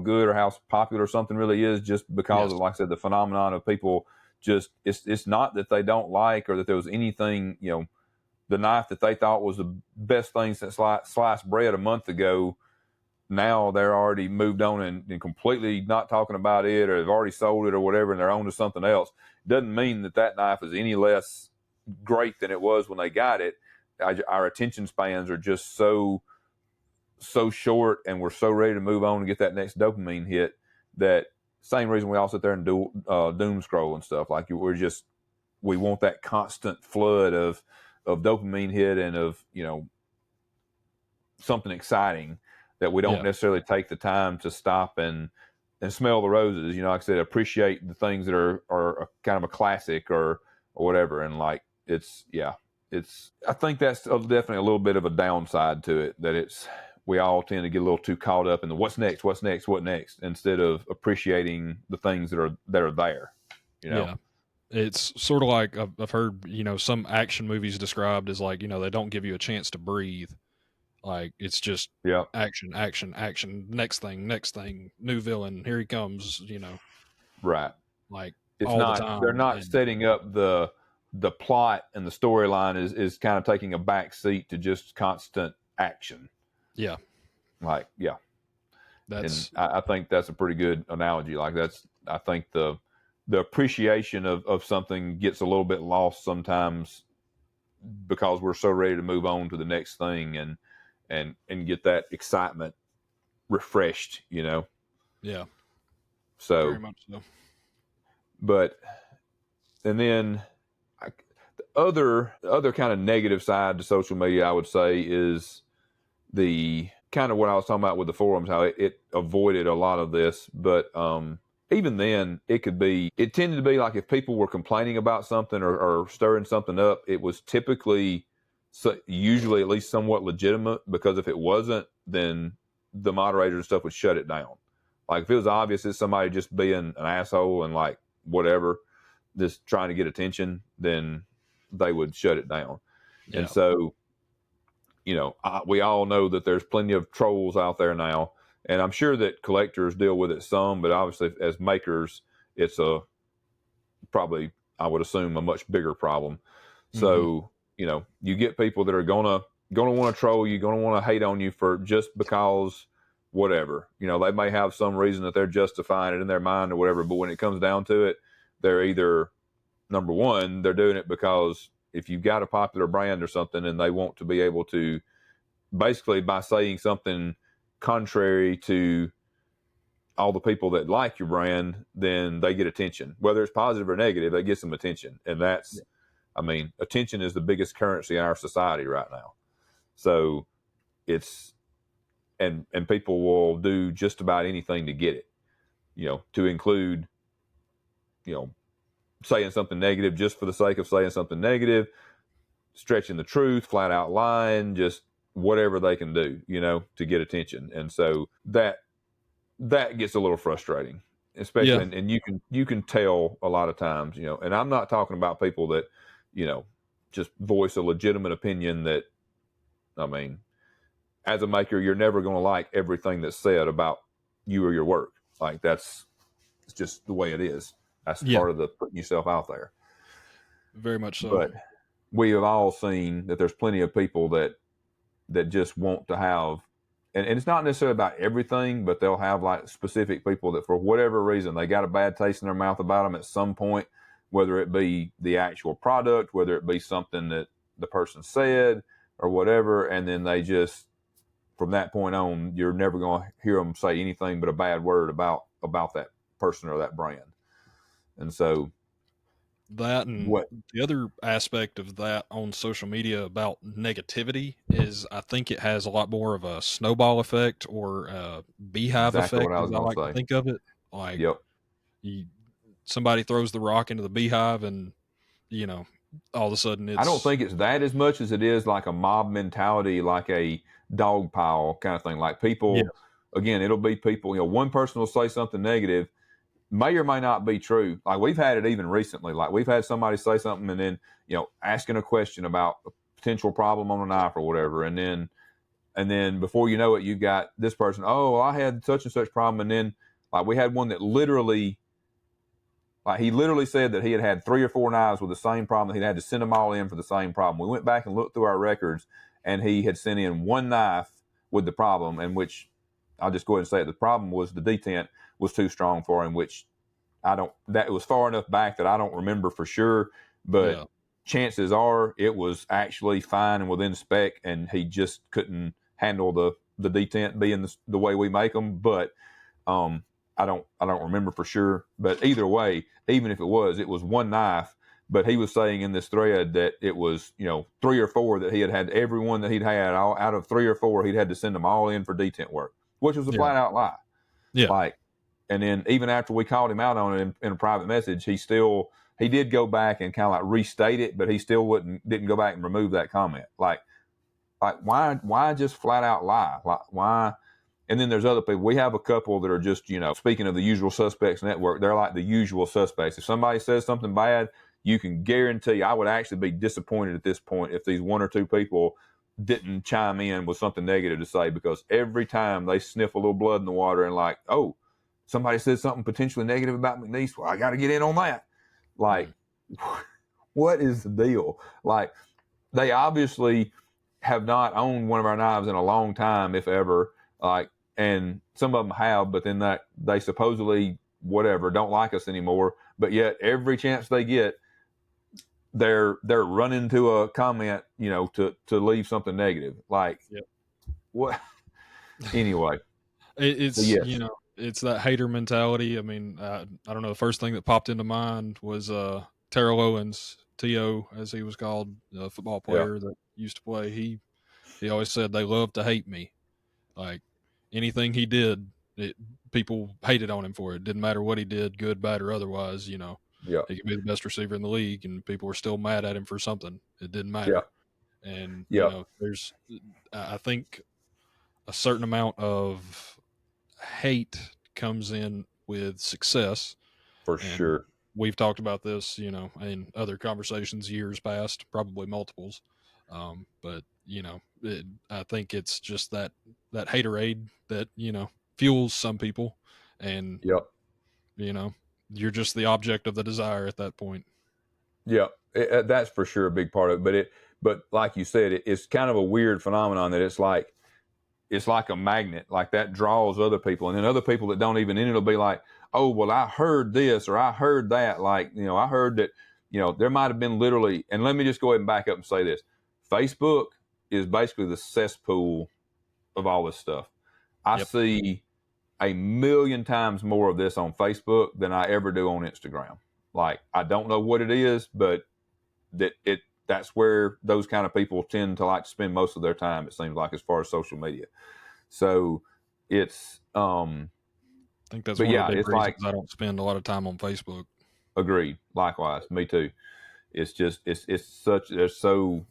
good or how popular something really is, just because yes, of, like I said, the phenomenon of people just, it's not that they don't like, or that there was anything, the knife that they thought was the best thing since sliced bread a month ago, now they're already moved on and completely not talking about it, or they've already sold it or whatever, and they're on to something else. Doesn't mean that knife is any less great than it was when they got it. Our attention spans are just so so short and we're so ready to move on and get that next dopamine hit that same reason we all sit there and do doom scroll and stuff. Like we want that constant flood of dopamine hit and of, something exciting that we don't necessarily take the time to stop and smell the roses. Like I said, appreciate the things that are kind of a classic or whatever. And like, I think that's definitely a little bit of a downside to it, that we all tend to get a little too caught up in the what's next, instead of appreciating the things that are there. Yeah. It's sort of like I've heard, some action movies described as like, they don't give you a chance to breathe. Like it's just action, action, action, next thing, new villain, here he comes, Right. like it's all not, the time. they're not setting up the plot, and the storyline is kind of taking a back seat to just constant action. Yeah. Like, yeah. And I think that's a pretty good analogy. Like I think the appreciation of something gets a little bit lost sometimes because we're so ready to move on to the next thing and get that excitement refreshed, Yeah. So very much so. But and then the other kind of negative side to social media, I would say, is the kind of what I was talking about with the forums, how it avoided a lot of this. But even then, it tended to be like if people were complaining about something or stirring something up, it was typically usually at least somewhat legitimate, because if it wasn't, then the moderators and stuff would shut it down. Like if it was obvious that somebody just being an asshole and like whatever, just trying to get attention, then they would shut it down. Yeah. And so, we all know that there's plenty of trolls out there now, and I'm sure that collectors deal with it some, but obviously as makers, it's probably, I would assume, a much bigger problem. Mm-hmm. So, you get people that are gonna want to troll you, gonna want to hate on you for just because whatever. They may have some reason that they're justifying it in their mind or whatever, but when it comes down to it, they're either, number one, they're doing it because if you've got a popular brand or something and they want to be able to, basically by saying something contrary to all the people that like your brand, then they get attention. Whether it's positive or negative, they get some attention. And that's, attention is the biggest currency in our society right now. So it's, and people will do just about anything to get it, to include, saying something negative just for the sake of saying something negative, stretching the truth, flat out lying, just whatever they can do, to get attention. And so that gets a little frustrating, especially, and you can tell a lot of times, and I'm not talking about people that, just voice a legitimate opinion that, as a maker, you're never going to like everything that's said about you or your work. Like it's just the way it is. That's part of the putting yourself out there. Very much so. But we have all seen that there's plenty of people that just want to have, and it's not necessarily about everything, but they'll have like specific people that for whatever reason, they got a bad taste in their mouth about them at some point, whether it be the actual product, whether it be something that the person said or whatever. And then they just, from that point on, you're never going to hear them say anything but a bad word about that person or that brand. And so that, and the other aspect of that on social media about negativity is I think it has a lot more of a snowball effect or a beehive effect, what I was as I like to think of it. Like, somebody throws the rock into the beehive and, all of a sudden it's... I don't think it's that as much as it is like a mob mentality, like a dog pile kind of thing. Like people, again, it'll be people, one person will say something negative, may or may not be true. Like we've had it even recently. Like we've had somebody say something and then, asking a question about a potential problem on a knife or whatever. And then before you know it, you've got this person, oh, I had such and such problem. And then like we had one that he literally said that he had 3 or 4 knives with the same problem. He'd had to send them all in for the same problem. We went back and looked through our records, and he had sent in 1 knife with the problem, and which I'll just go ahead and say it. The problem was the detent was too strong for him, which it was far enough back that I don't remember for sure, but chances are it was actually fine and within spec, and he just couldn't handle the detent being the way we make them, but I don't remember for sure. But either way, even if it was one knife. But he was saying in this thread that it was, 3 or 4 that he had everyone that he'd had all, out of 3 or 4, he'd had to send them all in for detent work, which was a flat out lie. Yeah. And then even after we called him out on it in a private message, he did go back and kind of like restate it, but he still didn't go back and remove that comment. Like why just flat out lie? Like why? And then there's other people. We have a couple that are just, speaking of the usual suspects network, they're like the usual suspects. If somebody says something bad, you can guarantee I would actually be disappointed at this point if these 1 or 2 people didn't chime in with something negative to say, because every time they sniff a little blood in the water and like, oh, somebody said something potentially negative about McNeese, well, I got to get in on that. Like, what is the deal? Like, they obviously have not owned one of our knives in a long time, if ever. Like, and some of them have, but then that they supposedly don't like us anymore. But yet, every chance they get, they're running to a comment, to leave something negative. Like, what? Anyway, it's it's that hater mentality. I mean, I don't know. The first thing that popped into mind was Terrell Owens, T.O. as he was called, a football player that used to play. He always said they love to hate me. Like anything he did, people hated on him for it. Didn't matter what he did, good, bad, or otherwise. He could be the best receiver in the league, and people were still mad at him for something. It didn't matter. And there's, I think, a certain amount of hate comes in with success. For sure. We've talked about this, in other conversations years past, probably multiples. But I think it's just that haterade that fuels some people, and you're just the object of the desire at that point. Yeah, that's for sure a big part of it. But like you said, it's kind of a weird phenomenon that it's like a magnet, like that draws other people, and then other people that don't even in it'll be like, oh, well, I heard this or I heard that. Like, I heard that, there might have been literally, and let me just go ahead and back up and say this. Facebook is basically the cesspool of all this stuff. I see a million times more of this on Facebook than I ever do on Instagram. Like, I don't know what it is, but that's where those kind of people tend to like to spend most of their time, it seems like, as far as social media. So it's I think that's one of the big reasons I don't spend a lot of time on Facebook. Agreed. Likewise. Me too. It's just there's so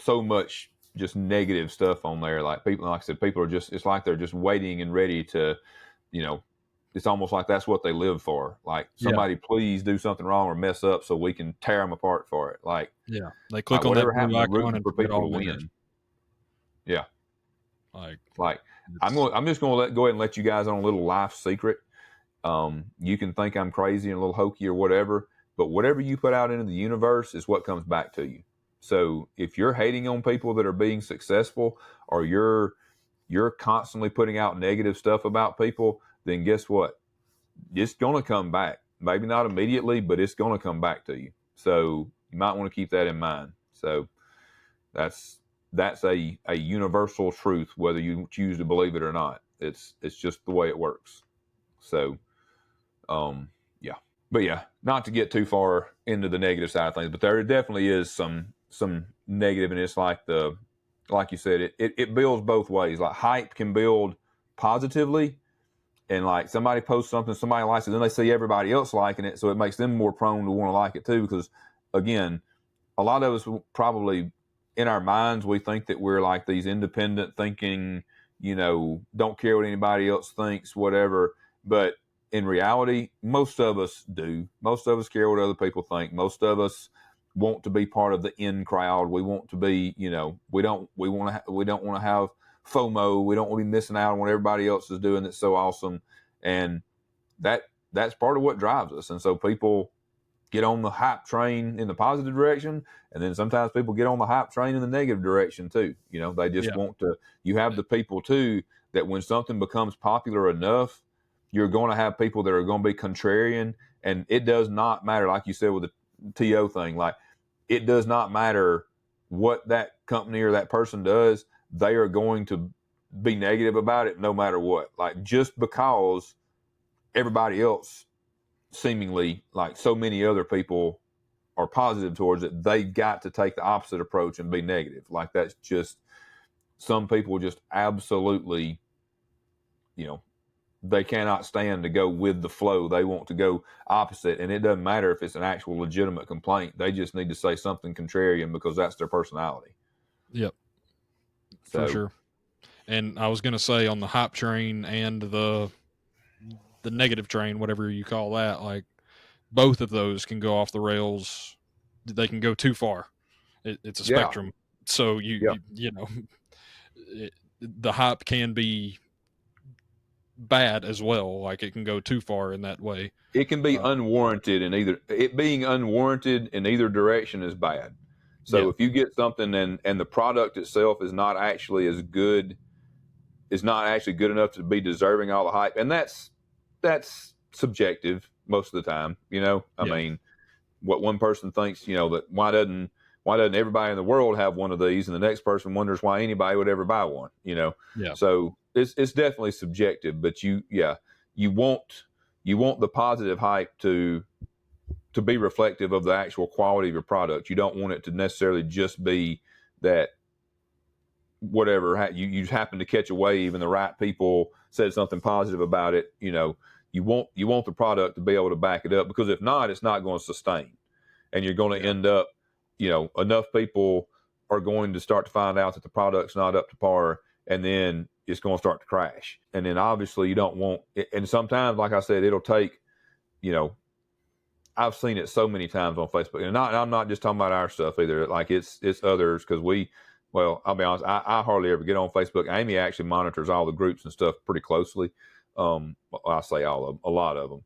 much just negative stuff on there. Like people, like I said, people are just, it's like they're just waiting and ready to, it's almost like that's what they live for. Like, somebody please do something wrong or mess up so we can tear them apart for it. Like, they click on that blue icon and for people to win. Yeah. Like I'm just going to go ahead and let you guys on a little life secret. You can think I'm crazy and a little hokey or whatever, but whatever you put out into the universe is what comes back to you. So if you're hating on people that are being successful, or you're constantly putting out negative stuff about people, then guess what? It's going to come back. Maybe not immediately, but it's going to come back to you. So you might want to keep that in mind. So that's a universal truth, whether you choose to believe it or not. It's just the way it works. So, yeah. But yeah, not to get too far into the negative side of things, but there definitely is some negative, and it's like you said, it builds both ways. Like, hype can build positively, and like somebody posts something, somebody likes it, then they see everybody else liking it, so it makes them more prone to want to like it too. Because again, a lot of us probably in our minds, we think that we're like these independent thinking, don't care what anybody else thinks, whatever. But in reality, most of us do. Most of us care what other people think. Most of us want to be part of the in crowd. We want to be, we don't want to have FOMO. We don't want to be missing out on what everybody else is doing that's so awesome. And that's part of what drives us. And so people get on the hype train in the positive direction, and then sometimes people get on the hype train in the negative direction too. They just want to. You have the people too that when something becomes popular enough, you're going to have people that are going to be contrarian, and it does not matter. Like you said with the TO thing, like, it does not matter what that company or that person does. They are going to be negative about it no matter what. Like, just because everybody else seemingly, like so many other people, are positive towards it, they got to take the opposite approach and be negative. Like, that's just, some people just absolutely, they cannot stand to go with the flow. They want to go opposite. And it doesn't matter if it's an actual legitimate complaint. They just need to say something contrarian because that's their personality. Yep. For sure. And I was going to say, on the hype train and the negative train, whatever you call that, like, both of those can go off the rails. They can go too far. It's a spectrum. So you know, the hype can be bad as well. Like, it can go too far in that way. It can be unwarranted, and it being unwarranted in either direction is bad. So if you get something and the product itself is not actually as good, is not actually good enough to be deserving all the hype, and that's subjective most of the time. I mean, what one person thinks, that why doesn't everybody in the world have one of these, and the next person wonders why anybody would ever buy one. So it's definitely subjective, but you want the positive hype to be reflective of the actual quality of your product. You don't want it to necessarily just be that whatever you happen to catch a wave and the right people said something positive about it. You want the product to be able to back it up, because if not, it's not going to sustain, and you're going to end up, enough people are going to start to find out that the product's not up to par, and then it's going to start to crash. And then obviously you don't want it. And sometimes, like I said, it'll take, I've seen it so many times on Facebook, and I'm not just talking about our stuff either. Like, it's others, because I'll be honest, I hardly ever get on Facebook. Amy actually monitors all the groups and stuff pretty closely. I say all of them, a lot of them.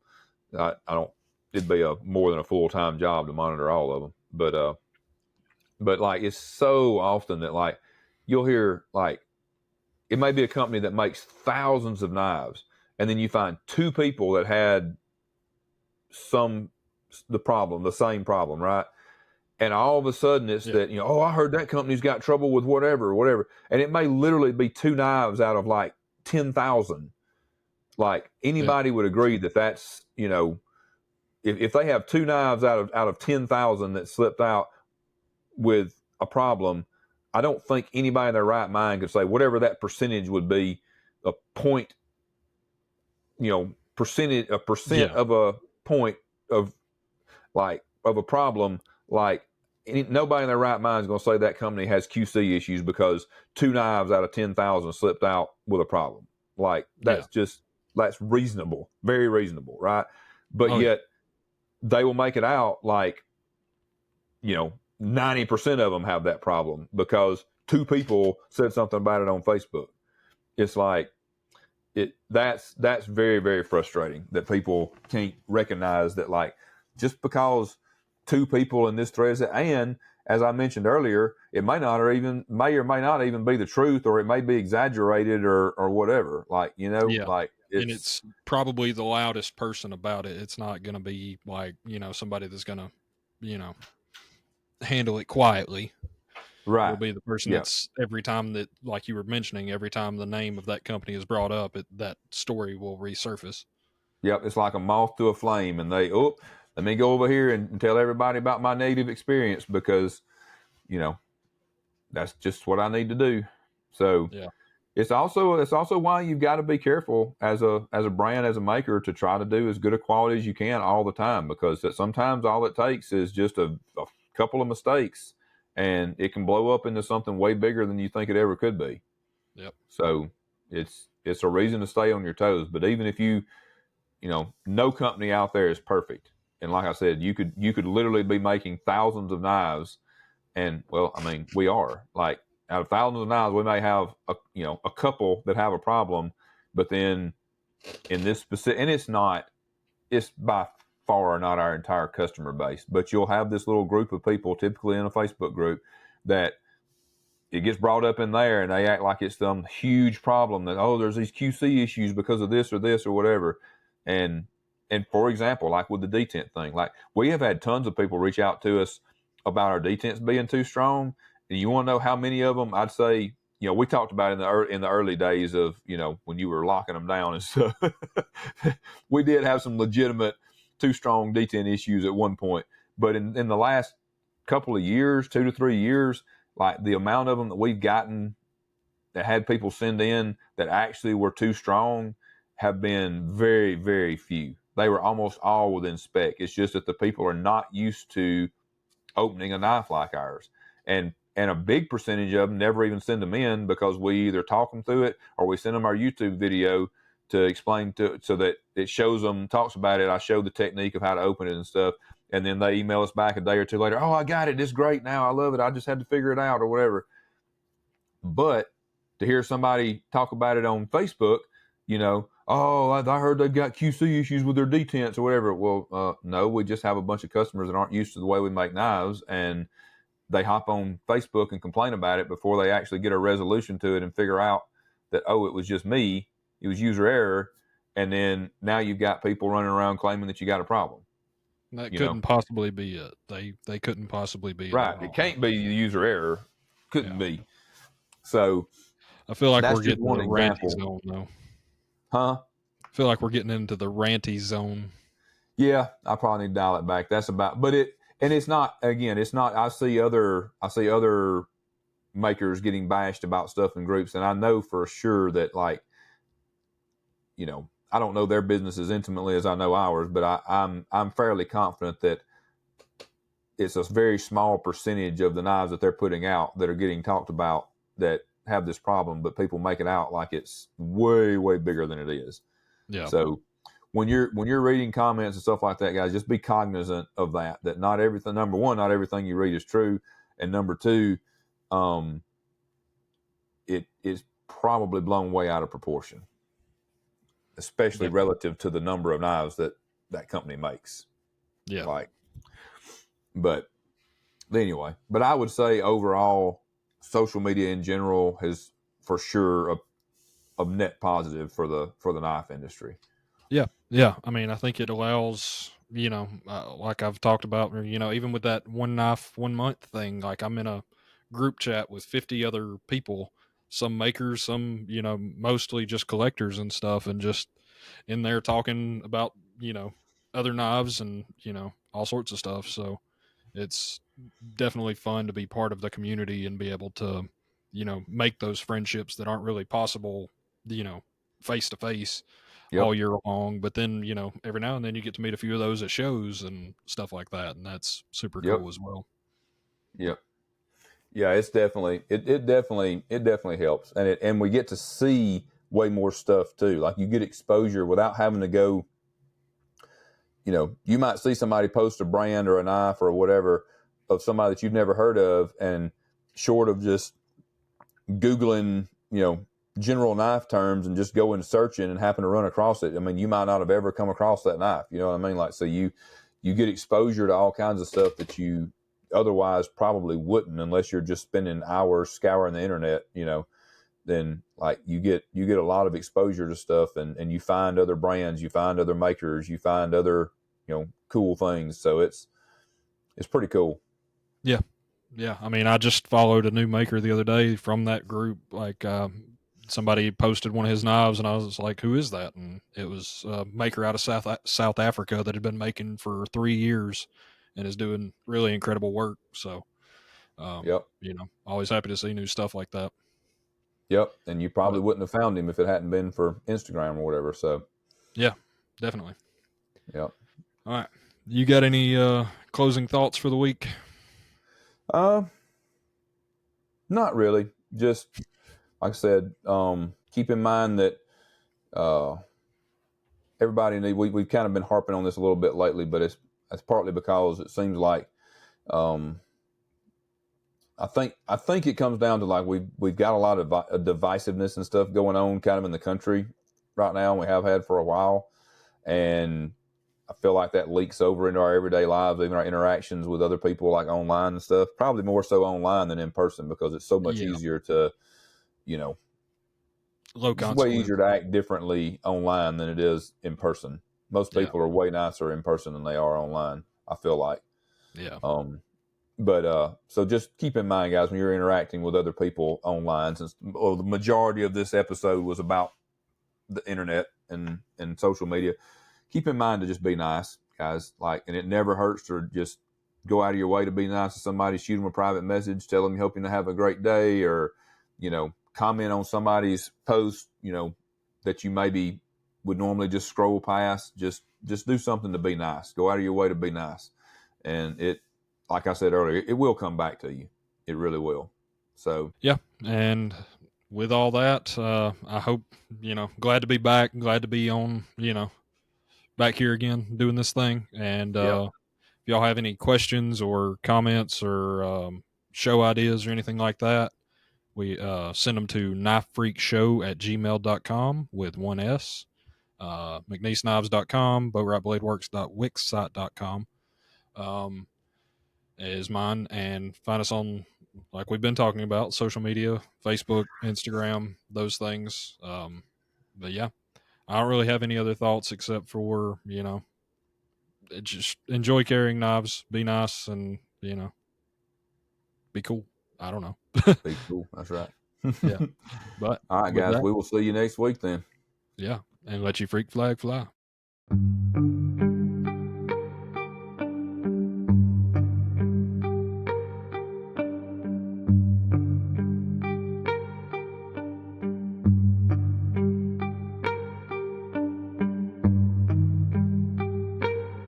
I don't. It'd be more than a full-time job to monitor all of them. But like, it's so often that, like, you'll hear, like, it may be a company that makes thousands of knives, and then you find two people that had the same problem, right? And all of a sudden it's that, I heard that company's got trouble with whatever. And it may literally be two knives out of like 10,000. Like, anybody would agree that that's, if they have two knives out of 10,000 that slipped out with a problem, I don't think anybody in their right mind could say whatever that percentage would be, a point, percent of a point of a problem. Like, nobody in their right mind is going to say that company has QC issues because two knives out of 10,000 slipped out with a problem. Like, that's reasonable, very reasonable, right? But yet they will make it out like, 90% of them have that problem because two people said something about it on Facebook. It's like, that's very, very frustrating that people can't recognize that, like, just because two people in this thread, and as I mentioned earlier, it may or may not even be the truth, or it may be exaggerated or whatever. Like, like, and it's probably the loudest person about it. It's not going to be like, somebody that's going to, handle it quietly. Right. It'll be the person that's, every time that, like you were mentioning, every time the name of that company is brought up, that story will resurface. Yep. It's like a moth to a flame, and let me go over here and tell everybody about my negative experience because, that's just what I need to do. So it's also why you've got to be careful as a brand, as a maker, to try to do as good a quality as you can all the time, because sometimes all it takes is just a couple of mistakes, and it can blow up into something way bigger than you think it ever could be. Yep. So it's a reason to stay on your toes. But even if no company out there is perfect. And like I said, you could literally be making thousands of knives, and we are, like, out of thousands of knives, we may have a couple that have a problem, but then in this specific, and it's by far not our entire customer base, but you'll have this little group of people, typically in a Facebook group, that it gets brought up in there, and they act like it's some huge problem that, there's these QC issues because of this or whatever. And for example, like with the detent thing, like, we have had tons of people reach out to us about our detents being too strong. And you want to know how many of them? I'd say, we talked about in the early days of, when you were locking them down and stuff. We did have some legitimate too strong detent issues at one point, but in the last couple of years, 2 to 3 years, like the amount of them that we've gotten that had people send in that actually were too strong have been very, very few. They were almost all within spec. It's just that the people are not used to opening a knife like ours. And a big percentage of them never even send them in because we either talk them through it or we send them our YouTube video to explain so that it shows them, talks about it. I show the technique of how to open it and stuff. And then they email us back a day or two later. Oh, I got it. It's great now. I love it. I just had to figure it out or whatever. But to hear somebody talk about it on Facebook, oh, I heard they've got QC issues with their detents or whatever. Well, no, we just have a bunch of customers that aren't used to the way we make knives, and they hop on Facebook and complain about it before they actually get a resolution to it and figure out that, oh, it was just me. It was user error. And then now you've got people running around claiming that you got a problem. That couldn't possibly be it. They couldn't possibly be right. It can't be user error. Couldn't be. So I feel like we're getting into the ranty zone, though. Huh? I feel like we're getting into the ranty zone. Yeah, I probably need to dial it back. That's about, it's not, again, it's not, I see other makers getting bashed about stuff in groups, and I know for sure that, like, I don't know their business as intimately as I know ours, but I'm fairly confident that it's a very small percentage of the knives that they're putting out that are getting talked about that have this problem, but people make it out like it's way, way bigger than it is. Yeah. So when you're reading comments and stuff like that, guys, just be cognizant of that not everything, number one, not everything you read is true. And number two, it is probably blown way out of proportion, especially relative to the number of knives that company makes. Yeah. But anyway, I would say overall, social media in general has for sure a net positive for the knife industry. Yeah. Yeah. I mean, I think it allows, like I've talked about, even with that one knife, 1 month thing, like I'm in a group chat with 50 other people, some makers, some, mostly just collectors and stuff, and just in there talking about, other knives and, all sorts of stuff. So it's definitely fun to be part of the community and be able to, make those friendships that aren't really possible, face to face all year long. But then, every now and then you get to meet a few of those at shows and stuff like that. And that's super cool as well. Yep. Yeah, it's definitely, it definitely helps. And we get to see way more stuff too. Like you get exposure without having to go, you might see somebody post a brand or a knife or whatever of somebody that you've never heard of, and short of just Googling, general knife terms and just going searching and happen to run across it. I mean, you might not have ever come across that knife. You know what I mean? Like, so you get exposure to all kinds of stuff that you otherwise probably wouldn't unless you're just spending hours scouring the internet, then like you get a lot of exposure to stuff, and you find other brands, you find other makers, you find other, cool things. So it's pretty cool. Yeah. Yeah. I mean, I just followed a new maker the other day from that group. Like, somebody posted one of his knives, and I was like, "Who is that?" And it was a maker out of South Africa that had been making for 3 years, and is doing really incredible work. So, always happy to see new stuff like that. Yep, and you probably wouldn't have found him if it hadn't been for Instagram or whatever. So, yeah, definitely. Yep. All right, you got any closing thoughts for the week? Not really. Just like I said, keep in mind that everybody we've kind of been harping on this a little bit lately, but it's partly because it seems like I think it comes down to like we've got a lot of divisiveness and stuff going on kind of in the country right now, and we have had for a while, and I feel like that leaks over into our everyday lives, even our interactions with other people, like online and stuff. Probably more so online than in person because it's so much easier to, it's way easier to act differently online than it is in person. Most people are way nicer in person than they are online, I feel like. Yeah. But so just keep in mind, guys, when you're interacting with other people online, since the majority of this episode was about the internet and social media, keep in mind to just be nice, guys. Like, and it never hurts to just go out of your way to be nice to somebody. Shoot them a private message, tell them you hope you have a great day, or comment on somebody's post, that you maybe would normally just scroll past. Just do something to be nice. Go out of your way to be nice, and it, like I said earlier, it will come back to you. It really will. So yeah, and with all that, I hope, glad to be back, glad to be on, back here again doing this thing. And if y'all have any questions or comments or show ideas or anything like that, we send them to knifefreakshow@gmail.com with one S. McNeeseKnives.com, BowRightBladeWorks.wixsite.com is mine. And find us on, like we've been talking about, social media, Facebook, Instagram, those things. But yeah, I don't really have any other thoughts except for, just enjoy carrying knives, be nice, and, be cool. I don't know. be cool. That's right. Yeah. But all right, guys, we will see you next week then. Yeah. And let your freak flag fly.